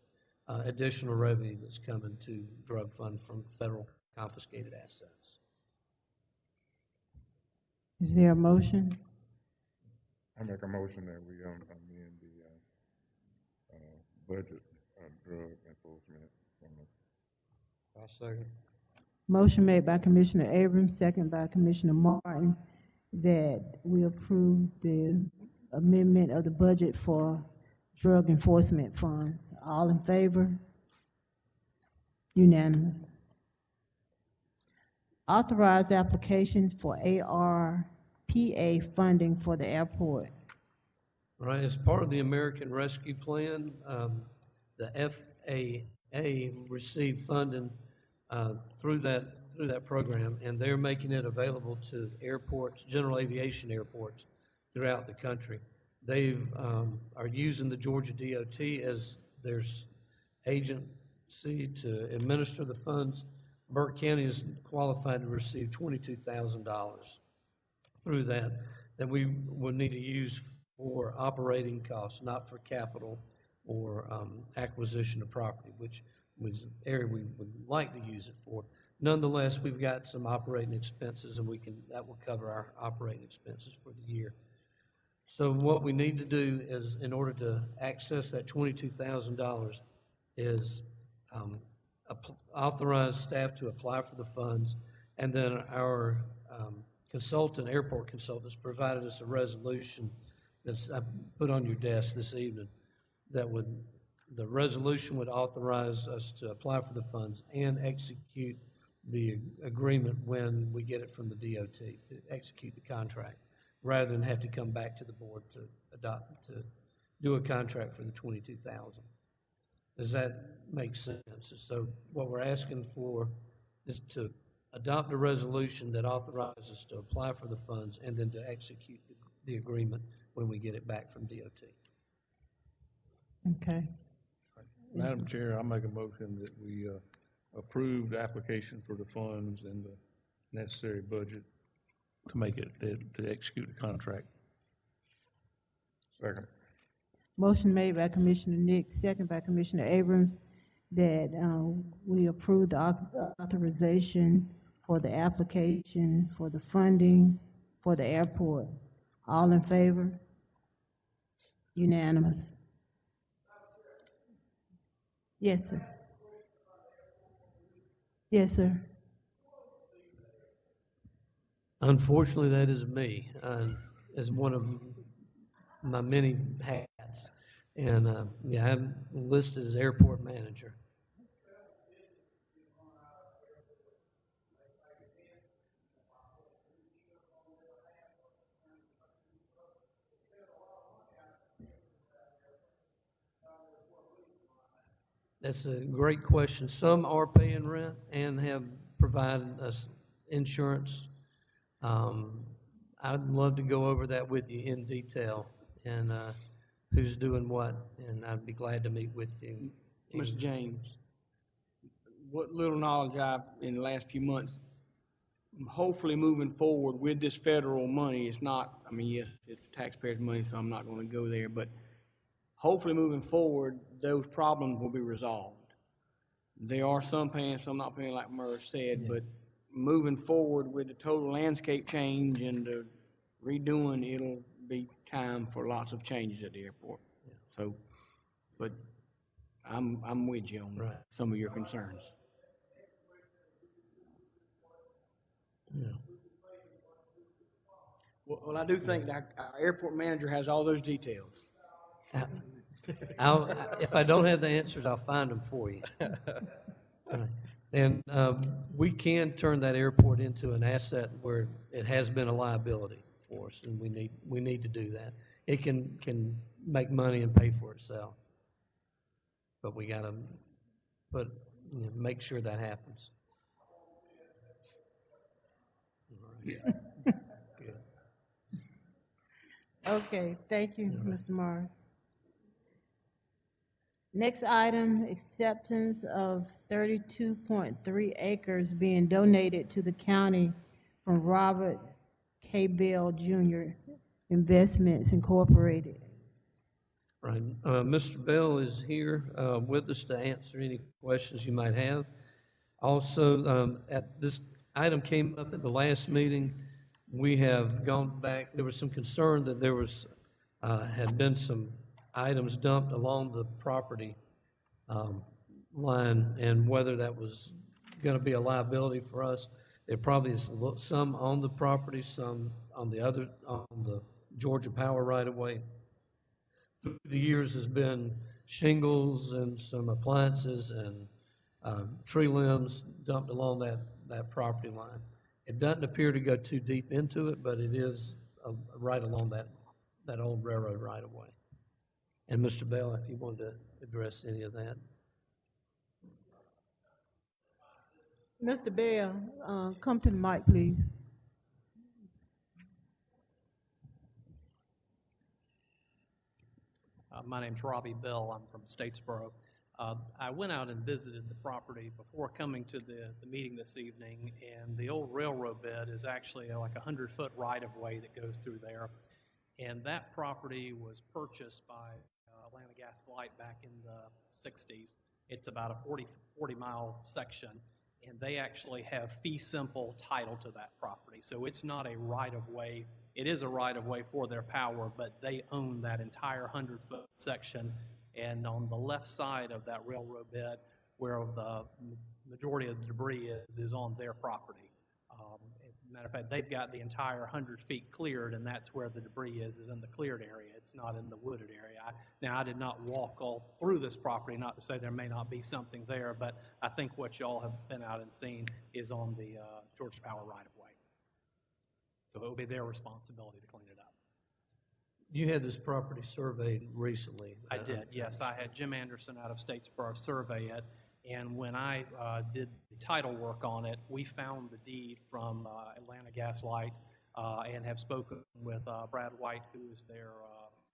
additional revenue that's coming to drug fund from federal confiscated assets. Is there a motion? I make a motion that we amend the budget of drug enforcement from the. I'll second. Motion made by Commissioner Abrams, second by Commissioner Martin, that we approve the amendment of the budget for drug enforcement funds. All in favor? Unanimous. Authorized application for ARPA funding for the airport. All right, as part of the American Rescue Plan, the FAA received funding through through that program, and they're making it available to airports, general aviation airports throughout the country. They've, are using the Georgia DOT as their agency to administer the funds. Burke County is qualified to receive $22,000 through that we would need to use for operating costs, not for capital or acquisition of property, which was an area we would like to use it for. Nonetheless, we've got some operating expenses, and that will cover our operating expenses for the year. So what we need to do is, in order to access that $22,000, is authorize staff to apply for the funds, and then our airport consultants provided us a resolution that's I put on your desk this evening. The resolution would authorize us to apply for the funds and execute the agreement when we get it from the DOT, to execute the contract, rather than have to come back to the board to do a contract for the $22,000. Does that make sense? So what we're asking for is to adopt a resolution that authorizes us to apply for the funds and then to execute the agreement when we get it back from DOT. Okay. Madam Chair, I make a motion that we approve the application for the funds and the necessary budget to make it, to execute the contract. Second. Motion made by Commissioner Nick, second by Commissioner Abrams, that we approve the authorization for the application for the funding for the airport. All in favor? Unanimous. Yes, sir. Yes, sir. Unfortunately, that is me, as one of my many hats. And yeah, I'm listed as airport manager. That's a great question. Some are paying rent and have provided us insurance. I'd love to go over that with you in detail and who's doing what, and I'd be glad to meet with you. Mr. James, what little knowledge I've, in the last few months, hopefully moving forward with this federal money, it's not, I mean, yes, it's taxpayers' money, so I'm not going to go there, but hopefully moving forward, those problems will be resolved. There are some paying, some not paying, like Murr said, but moving forward with the total landscape change and the redoing, it'll be time for lots of changes at the airport. Yeah. So, but I'm with you on some of your concerns. Yeah. Well, I do think that our airport manager has all those details. If I don't have the answers, I'll find them for you. And we can turn that airport into an asset where it has been a liability for us, and we need to do that. It can make money and pay for itself, but we got to make sure that happens. Yeah. Okay, thank you, Mr. Morris. Next item, acceptance of 32.3 acres being donated to the county from Robert K. Bell Jr. Investments Incorporated. Right. Mr. Bell is here with us to answer any questions you might have. Also, this item came up at the last meeting. We have gone back. There was some concern that there had been some items dumped along the property line, and whether that was going to be a liability for us. There probably is some on the property, some on the Georgia Power right-of-way. Through the years has been shingles and some appliances and tree limbs dumped along that property line. It doesn't appear to go too deep into it, but it is right along that old railroad right-of-way. And Mr. Bell, if you wanted to address any of that. Mr. Bell, come to the mic, please. My name's Robbie Bell. I'm from Statesboro. I went out and visited the property before coming to the meeting this evening, and the old railroad bed is actually like a 100-foot right-of-way that goes through there. And that property was purchased by Atlanta Gas Light back in the 60s. It's about a 40-mile section, and they actually have fee simple title to that property. So it's not a right-of-way. It is a right-of-way for their power, but they own that entire 100-foot section. And on the left side of that railroad bed, where the majority of the debris is on their property. Matter of fact, they've got the entire 100 feet cleared, and that's where the debris is in the cleared area. It's not in the wooded area. Now, I did not walk all through this property, not to say there may not be something there, but I think what y'all have been out and seen is on the Georgia Power right-of-way. So it will be their responsibility to clean it up. You had this property surveyed recently. I did, yes. I had Jim Anderson out of Statesboro survey it, and when I did the title work on it, we found the deed from Atlanta Gas Light and have spoken with Brad White, who is their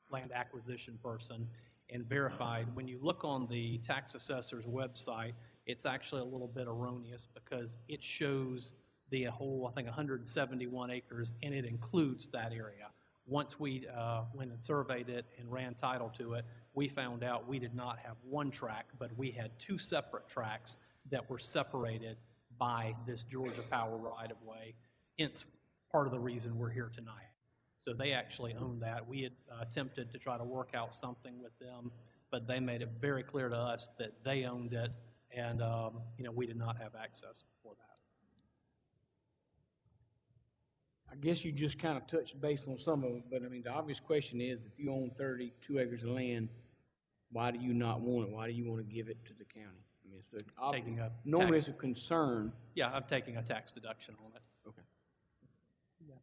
land acquisition person, and verified. When you look on the tax assessor's website, it's actually a little bit erroneous because it shows the whole, I think, 171 acres, and it includes that area. Once we went and surveyed it and ran title to it, we found out we did not have one tract, but we had two separate tracts that were separated by this Georgia Power right-of-way. Hence, part of the reason we're here tonight. So they actually own that. We had attempted to try to work out something with them, but they made it very clear to us that they owned it, and we did not have access for that. I guess you just kind of touched base on some of it, but I mean, the obvious question is, if you own 32 acres of land, why do you not want it? Why do you want to give it to the county? I mean, it's normally it's a concern. Yeah, I'm taking a tax deduction on it. Okay. Yeah.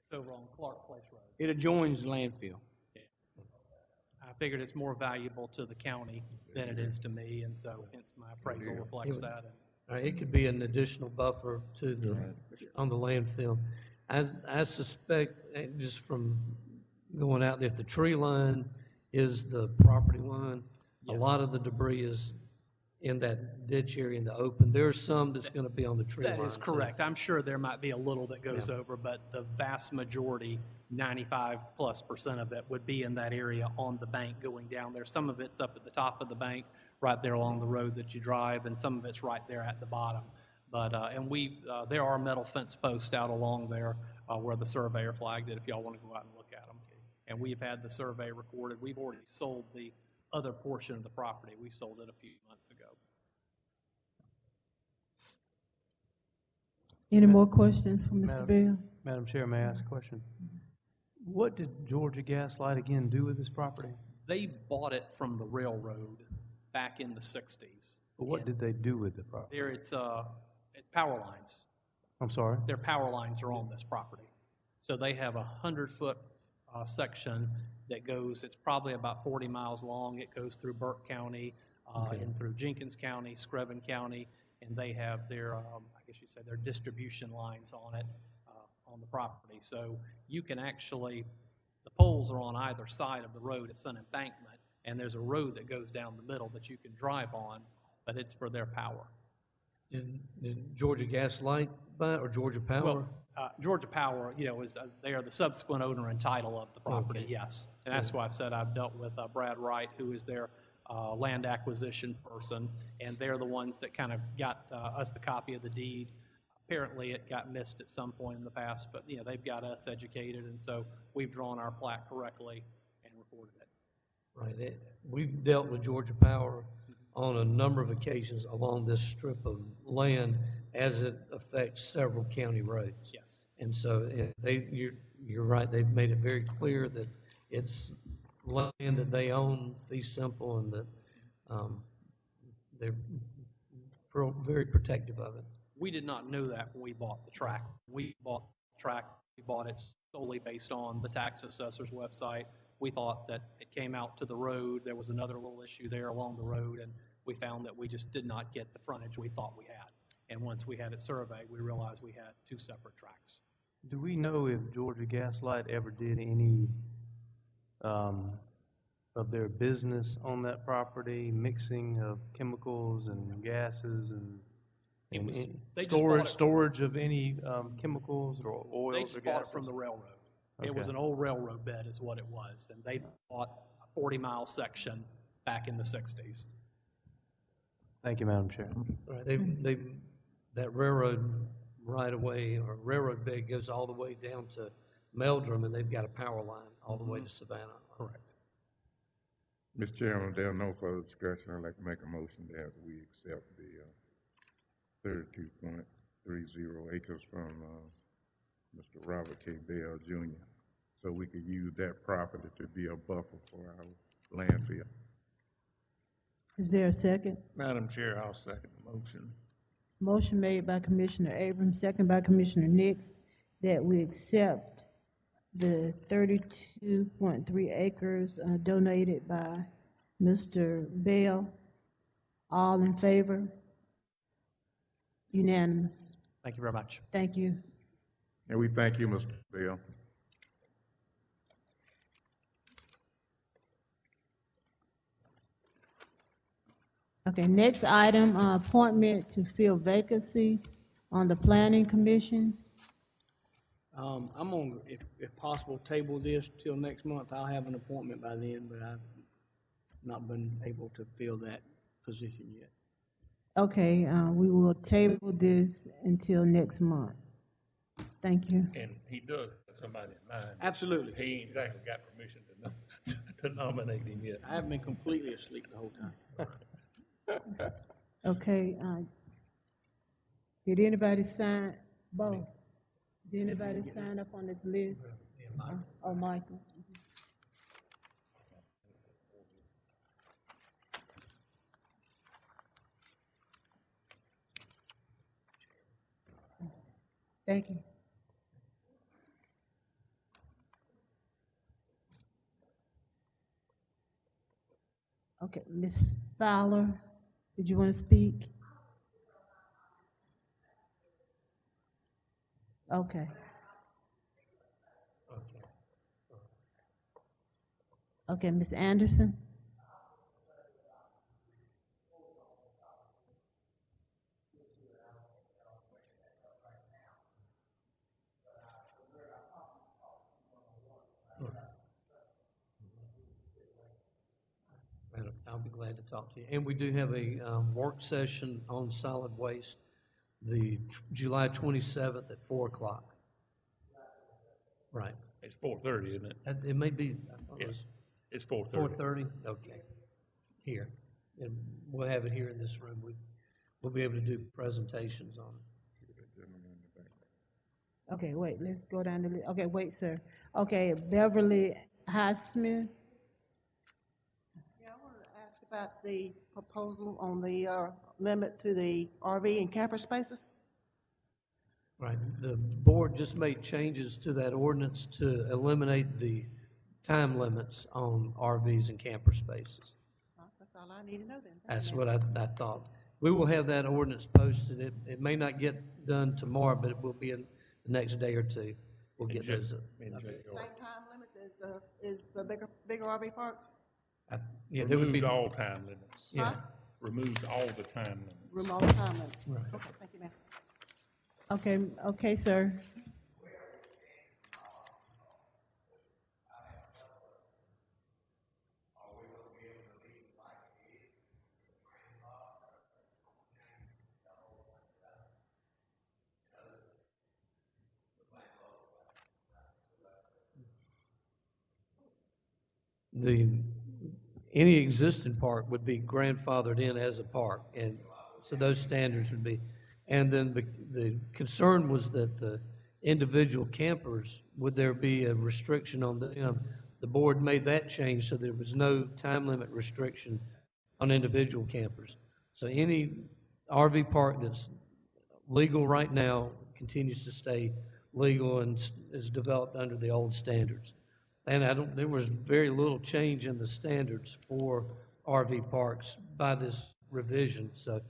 It's over on Clark Place Road. It adjoins the landfill. Yeah. I figured it's more valuable to the county than it is to me, and so hence my appraisal reflects that. It could be an additional buffer to the, on the landfill. I suspect, just from going out there, if the tree line is the property line, Yes. a lot of the debris is in that ditch area in the open. There's some that's going to be on the tree line. That is correct. I'm sure there might be a little that goes over, but the vast majority, 95+% of it, would be in that area on the bank going down there. Some of it's up at the top of the bank, right there along the road that you drive, and some of it's right there at the bottom. But there are metal fence posts out along there where the surveyor flagged it if y'all want to go out and look at them. And we've had the survey recorded. We've already sold the other portion of the property. We sold it a few months ago. Any more questions for Mr. Bell? Madam Chair, may I ask a question? What did Georgia Gas Light again do with this property? They bought it from the railroad back in the 60s. But what did they do with the property? It's power lines. I'm sorry? Their power lines are on this property. So they have a 100-foot section that goes, it's probably about 40 miles long. It goes through Burke County and through Jenkins County, Screven County, and they have their, I guess you say, their distribution lines on it, on the property. So you can actually, the poles are on either side of the road. It's an embankment, and there's a road that goes down the middle that you can drive on, but it's for their power. Did Georgia Gas Light buy it, or Georgia Power? Well, Georgia Power, is they are the subsequent owner and title of the property, Okay. yes. And that's why I said I've dealt with Brad Wright, who is their land acquisition person, and they're the ones that kind of got us the copy of the deed. Apparently, it got missed at some point in the past, but they've got us educated, and so we've drawn our plat correctly and recorded it. Right. We've dealt with Georgia Power on a number of occasions along this strip of land as it affects several county roads. Yes. And so you're right, they've made it very clear that it's land that they own, fee simple, and that they're very protective of it. We did not know that when we bought the tract. We bought the tract, we bought it solely based on the tax assessor's website. We thought that it came out to the road. There was another little issue there along the road, and we found that we just did not get the frontage we thought we had. And once we had it surveyed, we realized we had two separate tracks. Do we know if Georgia Gas Light ever did any of their business on that property, mixing of chemicals and gases and It was- any they just bought it- storage of any chemicals or They oils or just bought gases? it from the railroad. It was Okay. an old railroad bed is what it was, and they bought a 40-mile section back in the 60s. Thank you, Madam Chair. Right, that railroad right-of-way or railroad bed goes all the way down to Meldrum, and they've got a power line all the way to Savannah. Correct. Mr. Chairman, if there's no further discussion, I'd like to make a motion that we accept the 32.30 acres from Mr. Robert K. Bell Jr., so we could use that property to be a buffer for our landfill. Is there a second? Madam Chair, I'll second the motion. Motion made by Commissioner Abrams, second by Commissioner Nix, that we accept the 32.3 acres donated by Mr. Bell. All in favor? Unanimous. Thank you very much. Thank you. And we thank you, Mr. Bell. Okay, next item, appointment to fill vacancy on the Planning Commission. I'm gonna, if possible, table this till next month. I'll have an appointment by then, but I've not been able to fill that position yet. Okay, we will table this until next month. Thank you. And he does have somebody in mind. Absolutely. He ain't exactly got permission to nominate him yet. I have been completely asleep the whole time. Okay, did anybody sign, Bo? Did anybody sign up on this list? Oh, Michael. Thank you. Okay, Ms. Fowler, did you want to speak? Okay. Okay, Ms. Anderson? I'll be glad to talk to you. And we do have a work session on solid waste, the July 27th at 4 o'clock. Right. It's 4:30, isn't it? It may be, I thought it was It's 4:30. 4:30? Okay. Here. And we'll have it here in this room. We'll be able to do presentations on it. Okay, wait, let's go down the list. Okay, wait, sir. Okay, Beverly Highsmith? Yeah, I wanted to ask about the proposal on the limit to the RV and camper spaces. Right. The board just made changes to that ordinance to eliminate the time limits on RVs and camper spaces. That's all I need to know then. That's what I thought. We will have that ordinance posted. It may not get done tomorrow, but it will be in the next day or two. We'll get those. Same time limits as the bigger RV parks? Yeah, there would be. Removed all time limits. Yeah. Huh? Removed all the time limits. Room all the time limits? Right. Okay, thank you, ma'am. Okay, sir. Any existing park would be grandfathered in as a park, and so those standards would be. And then the concern was that the individual campers, would there be a restriction on them? The board made that change so there was no time limit restriction on individual campers. So any RV park that's legal right now continues to stay legal and is developed under the old standards. And there was very little change in the standards for RV parks by this revision. So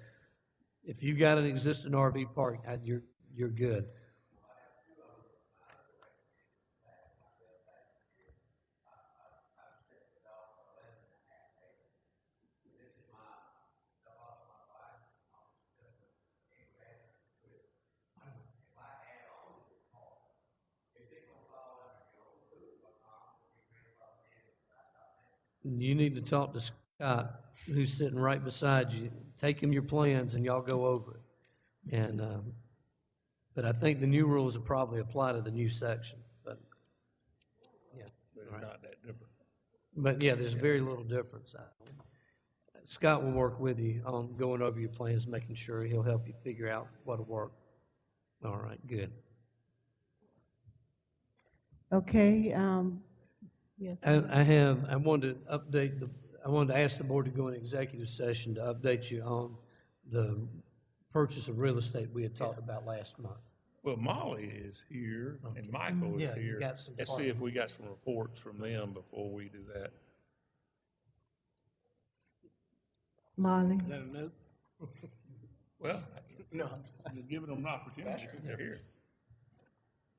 if you got an existing RV park, you're good. You need to talk to Scott, who's sitting right beside you. Take him your plans and y'all go over it. And, but I think the new rules will probably apply to the new section, but, yeah. But all it's right. not that different. But, yeah, there's very little difference. Scott will work with you on going over your plans, making sure he'll help you figure out what'll work. All right, good. Okay, yes. I wanted to ask the board to go in executive session to update you on the purchase of real estate we had talked about last month. Well, Molly is here and Michael is Yeah, you here. got some Let's see if we got some reports from them before we do that. Molly? Is that a no? Well, No. you're giving them an opportunity since they're here.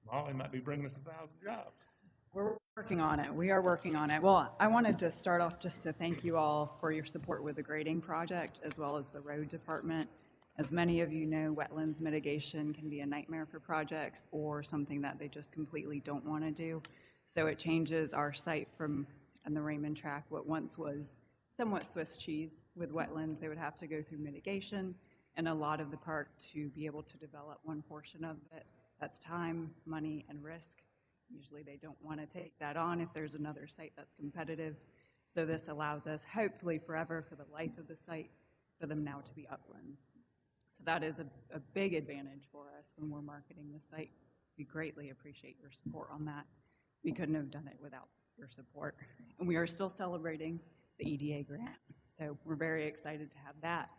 Molly might be bringing us 1,000 jobs. We're working on it. We are working on it. Well, I wanted to start off just to thank you all for your support with the grading project as well as the road department. As many of you know, wetlands mitigation can be a nightmare for projects or something that they just completely don't want to do. So it changes our site from, on the Raymond track, what once was somewhat Swiss cheese with wetlands. They would have to go through mitigation and a lot of the park to be able to develop one portion of it. That's time, money, and risk. Usually they don't want to take that on if there's another site that's competitive. So this allows us, hopefully forever for the life of the site, for them now to be uplands. So that is a big advantage for us when we're marketing the site. We greatly appreciate your support on that. We couldn't have done it without your support. And we are still celebrating the EDA grant. So we're very excited to have that.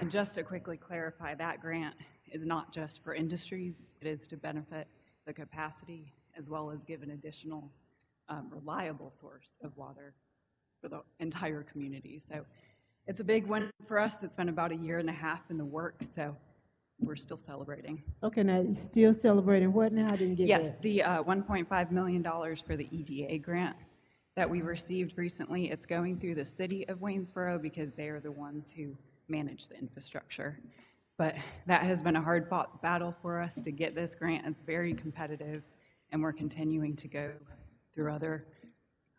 And just to quickly clarify, that grant is not just for industries. It is to benefit the capacity as well as give an additional reliable source of water for the entire community. So it's a big win for us. It's been about 1.5 years in the works, so we're still celebrating. Okay, now you're still celebrating what now? I didn't get Yes, that. the $1.5 million for the EDA grant that we received recently, it's going through the city of Waynesboro because they are the ones who manage the infrastructure. But that has been a hard-fought battle for us to get this grant. It's very competitive, and we're continuing to go through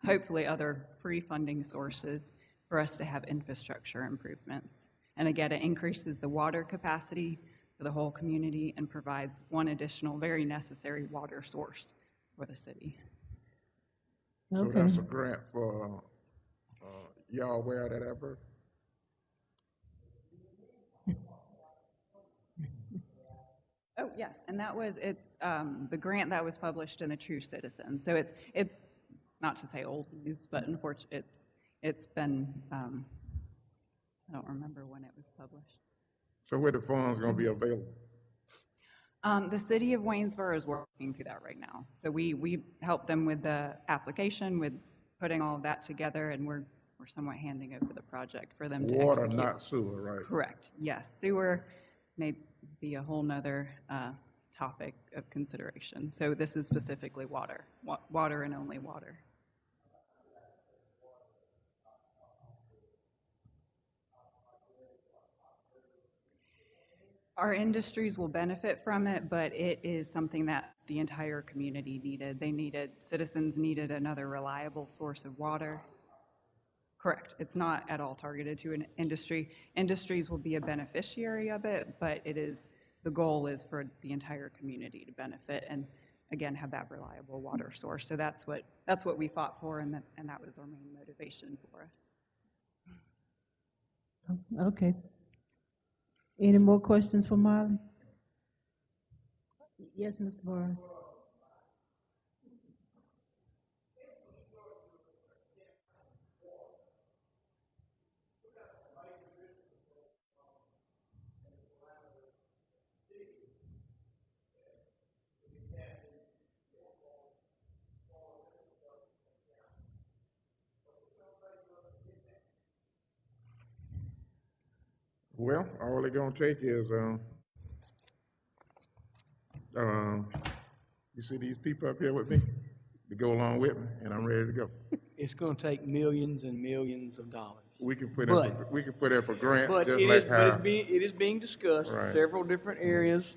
hopefully other free funding sources for us to have infrastructure improvements. And again, it increases the water capacity for the whole community and provides one additional very necessary water source for the city. So Okay. that's a grant for, y'all aware of that ever? Oh, yes, and it's the grant that was published in the True Citizen. So it's not to say old news, but unfortunately, it's been, I don't remember when it was published. So where the funds gonna be available? The city of Waynesboro is working through that right now. So we help them with the application, with putting all of that together, and we're somewhat handing over the project for them to Water, execute. not sewer, right? Correct, yes. Sewer may be a whole nother topic of consideration. So this is specifically water, water and only water. Our industries will benefit from it, but it is something that the entire community needed. Citizens needed another reliable source of water. Correct. It's not at all targeted to an industry. Industries will be a beneficiary of it, but the goal is for the entire community to benefit and, again, have that reliable water source. So that's what we fought for, and that was our main motivation for us. Okay. Any more questions for Marley? Yes, Mr. Barnes. Well, all they're gonna take is, you see these people up here with me? To go along with me, and I'm ready to go. It's gonna take millions and millions of dollars. We can put But- in for, we can put in for grant, But just it like is, how. it is being discussed, Right. several different areas.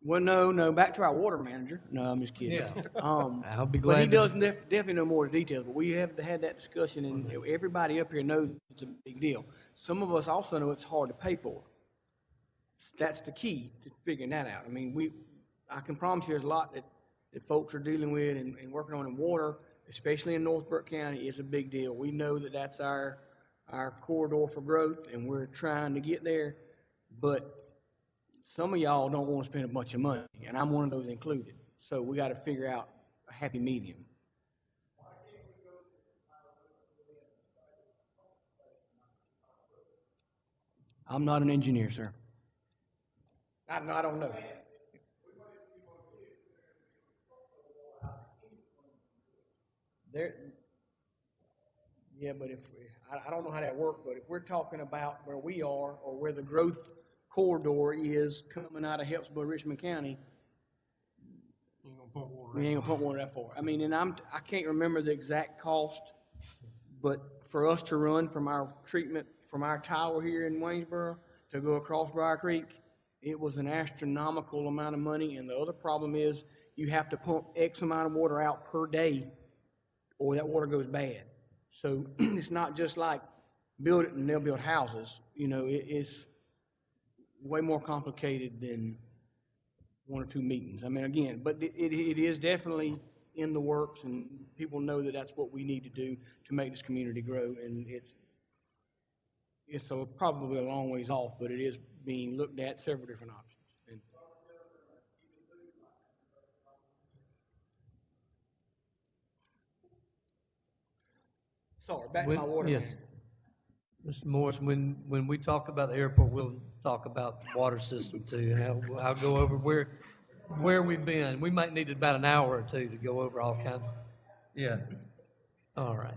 Well, no, back to our water manager. No, I'm just kidding. Yeah. I'll be But he glad to- does definitely know more details, but we have had that discussion, and everybody up here knows it's a big deal. Some of us also know it's hard to pay for. That's the key to figuring that out. I mean, I can promise you there's a lot that folks are dealing with and working on in water, especially in North Burke County, is a big deal. We know that that's our corridor for growth, and we're trying to get there, but some of y'all don't want to spend a bunch of money, and I'm one of those included. So we got to figure out a happy medium. I'm not an engineer, sir. I don't know. Yeah, but I don't know how that works, but if we're talking about where we are or where the growth corridor is coming out of Helpsburg, Richmond County, we ain't gonna pump water that far. I mean, and I can't remember the exact cost, but for us to run from our treatment, from our tower here in Waynesboro to go across Briar Creek, it was an astronomical amount of money. And the other problem is you have to pump X amount of water out per day or that water goes bad. So it's not just like build it and they'll build houses. You know, it's way more complicated than one or two meetings. I mean, again, but it is definitely in the works, and people know that that's what we need to do to make this community grow. And it's probably a long ways off, but it is being looked at several different options. And sorry, back to my water. Yes. Mr. Morris, when we talk about the airport, we'll talk about the water system too. I'll go over where we've been. We might need about an hour or two to go over all kinds. Yeah. All right.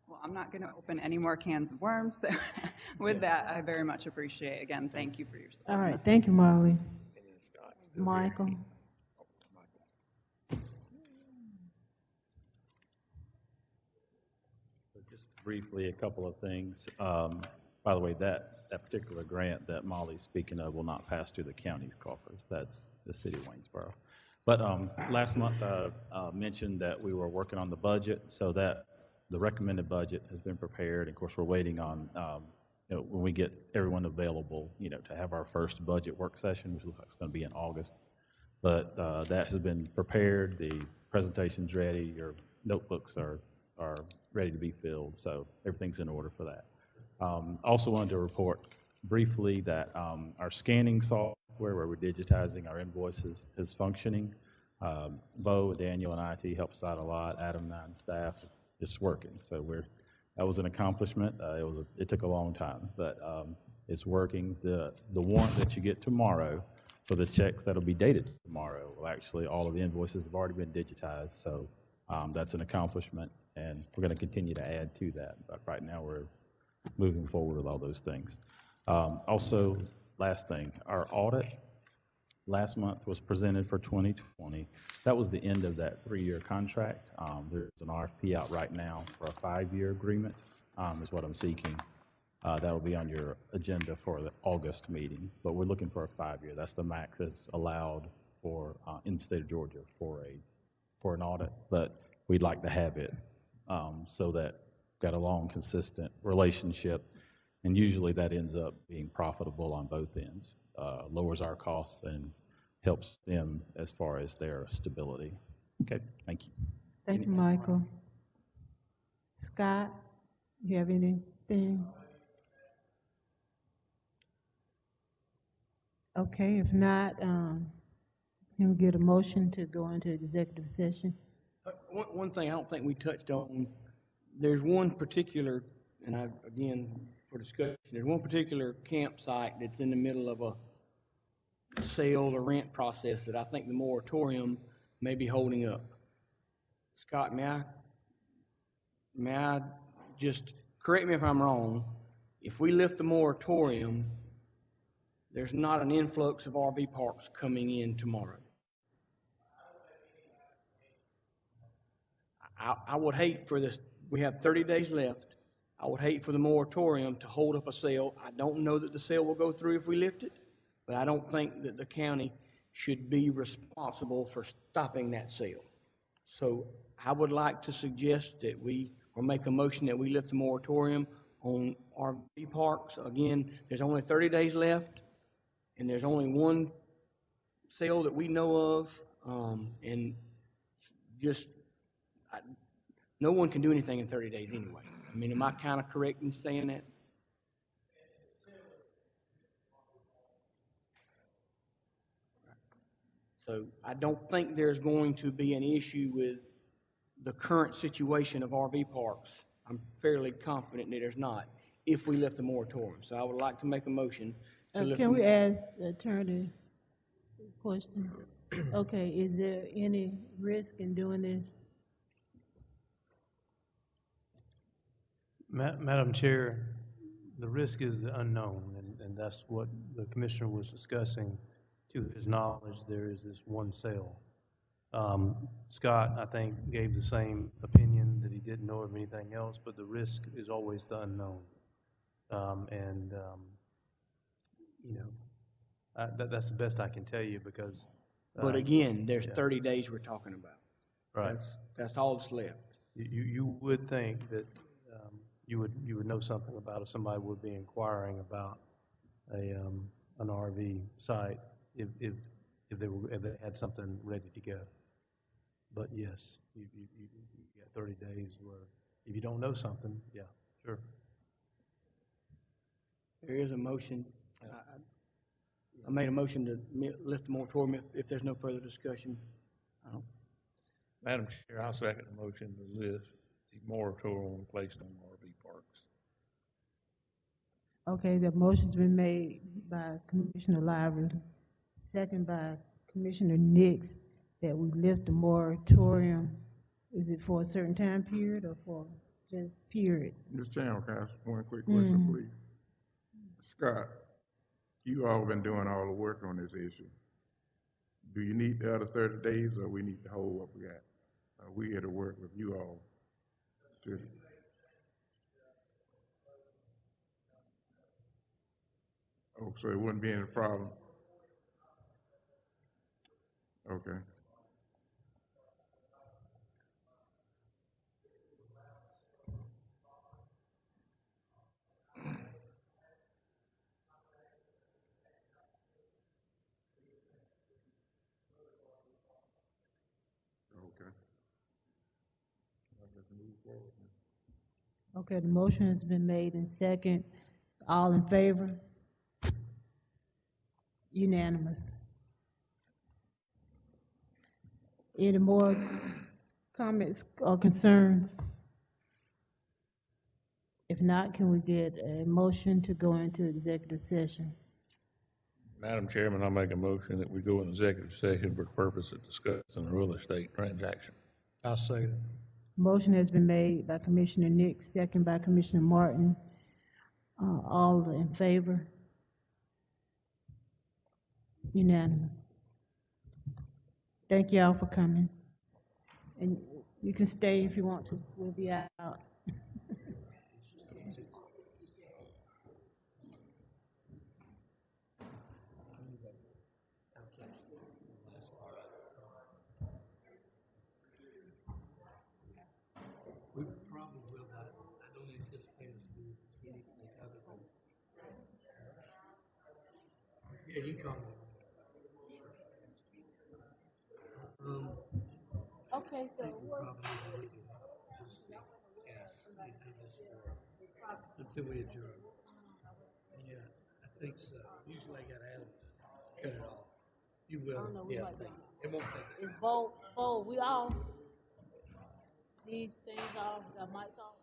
Well, I'm not going to open any more cans of worms, so with that, I very much appreciate, again, thank you for your support. All right, thank you, Marley. Michael? Just briefly, a couple of things. By the way, that particular grant that Molly's speaking of will not pass through the county's coffers. That's the city of Waynesboro. But last month, I mentioned that we were working on the budget, so that the recommended budget has been prepared. Of course, we're waiting on when we get everyone available, to have our first budget work session, which looks like it's going to be in August. But that has been prepared. The presentation's ready. Your notebooks are ready to be filled, so everything's in order for that. Also wanted to report briefly that our scanning software, where we're digitizing our invoices, is functioning. Bo, Daniel, and IT helped us out a lot. Adam and I and staff, it's working. So that was an accomplishment. It took a long time, but it's working. The warrant that you get tomorrow for the checks that'll be dated tomorrow, well, actually all of the invoices have already been digitized. So that's an accomplishment, and we're going to continue to add to that. But right now we're moving forward with all those things. Also, last thing, our audit last month was presented for 2020. That was the end of that 3-year contract. There's an RFP out right now for a 5-year agreement, is what I'm seeking. That'll be on your agenda for the August meeting, but we're looking for a 5-year. That's the max that's allowed for in the state of Georgia for an audit, but we'd like to have it so that we've got a long, consistent relationship, and usually that ends up being profitable on both ends. Lowers our costs and helps them as far as their stability. Okay, thank you. Thank you, Michael. Scott, you have anything? Okay, if not, can we get a motion to go into executive session? One thing I don't think we touched on, there's one particular, and again, for discussion, there's one particular campsite that's in the middle of a sale or rent process that I think the moratorium may be holding up. Scott, may I just correct me if I'm wrong, if we lift the moratorium, there's not an influx of RV parks coming in tomorrow. I would hate for this, we have 30 days left. I would hate for the moratorium to hold up a sale. I don't know that the sale will go through if we lift it, but I don't think that the county should be responsible for stopping that sale. So I would like to suggest that or make a motion that we lift the moratorium on RV parks. Again, there's only 30 days left, and there's only one sale that we know of, and just, no one can do anything in 30 days anyway. I mean, am I kind of correct in saying that? So I don't think there's going to be an issue with the current situation of RV parks. I'm fairly confident that there's not, if we lift the moratorium. So I would like to make a motion to lift. Can we ask the attorney a question? Okay, is there any risk in doing this? Madam Chair, the risk is the unknown, and that's what the commissioner was discussing. To his knowledge, there is this one sale. Scott, I think, gave the same opinion, that he didn't know of anything else, but the risk is always the unknown. That's the best I can tell you, because. But again, there's 30 days we're talking about. Right. That's all that's left. You would think that you would know something about it. Somebody would be inquiring about an RV site if they had something ready to go. But yes, you got 30 days where if you don't know something, yeah, sure. There is a motion. I made a motion to lift the moratorium if there's no further discussion. Madam Chair, I'll second the motion to lift the moratorium placed on RV parks. Okay, the motion's been made by Commissioner Lively, second by Commissioner Nix, that we lift the moratorium. Is it for a certain time period or for just period? Mr. Chairman, can I ask one quick question, please? Scott, you all been doing all the work on this issue. Do you need the other 30 days, or we need to hold what we got? We here to work with you all. Oh, so it wouldn't be any problem? Okay. Okay, the motion has been made and second. All in favor? Unanimous. Any more comments or concerns? If not, can we get a motion to go into executive session? Madam Chairman, I'll make a motion that we go in executive session for the purpose of discussing a real estate transaction. I'll second it. Motion has been made by Commissioner Nix, second by Commissioner Martin. All in favor? Unanimous. Thank you all for coming. And you can stay if you want to. We'll be out. We probably will not. I don't anticipate us doing anything other than. Yeah, you come. Okay, so Probably just yes, until we adjourn. Yeah, I think so. Usually I gotta have cut it off. You will. Yeah, it won't take. it's bold. We all, these things are, the mics off.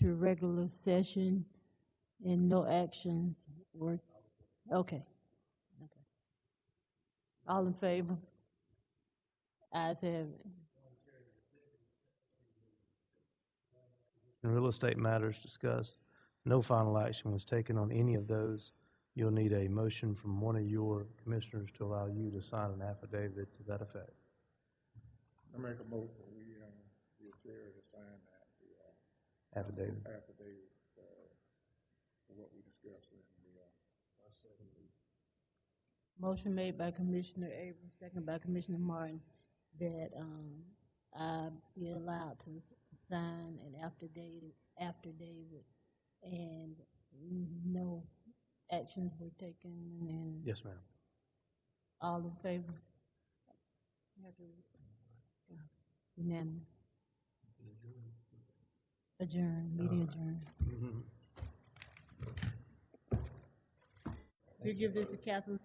to regular session and no actions were, okay. Okay. All in favor? Ayes have it. In real estate matters discussed, no final action was taken on any of those. You'll need a motion from one of your commissioners to allow you to sign an affidavit to that effect. I make a motion, the chair to sign that, Affidavit. affidavit, for what we discussed in the, Motion made by Commissioner Avery, second by Commissioner Martin, that I be allowed to sign an affidavit, and no actions were taken, and Yes, ma'am. all in favor? Unanimous. Adjourn, meeting adjourned. You give this to Catherine?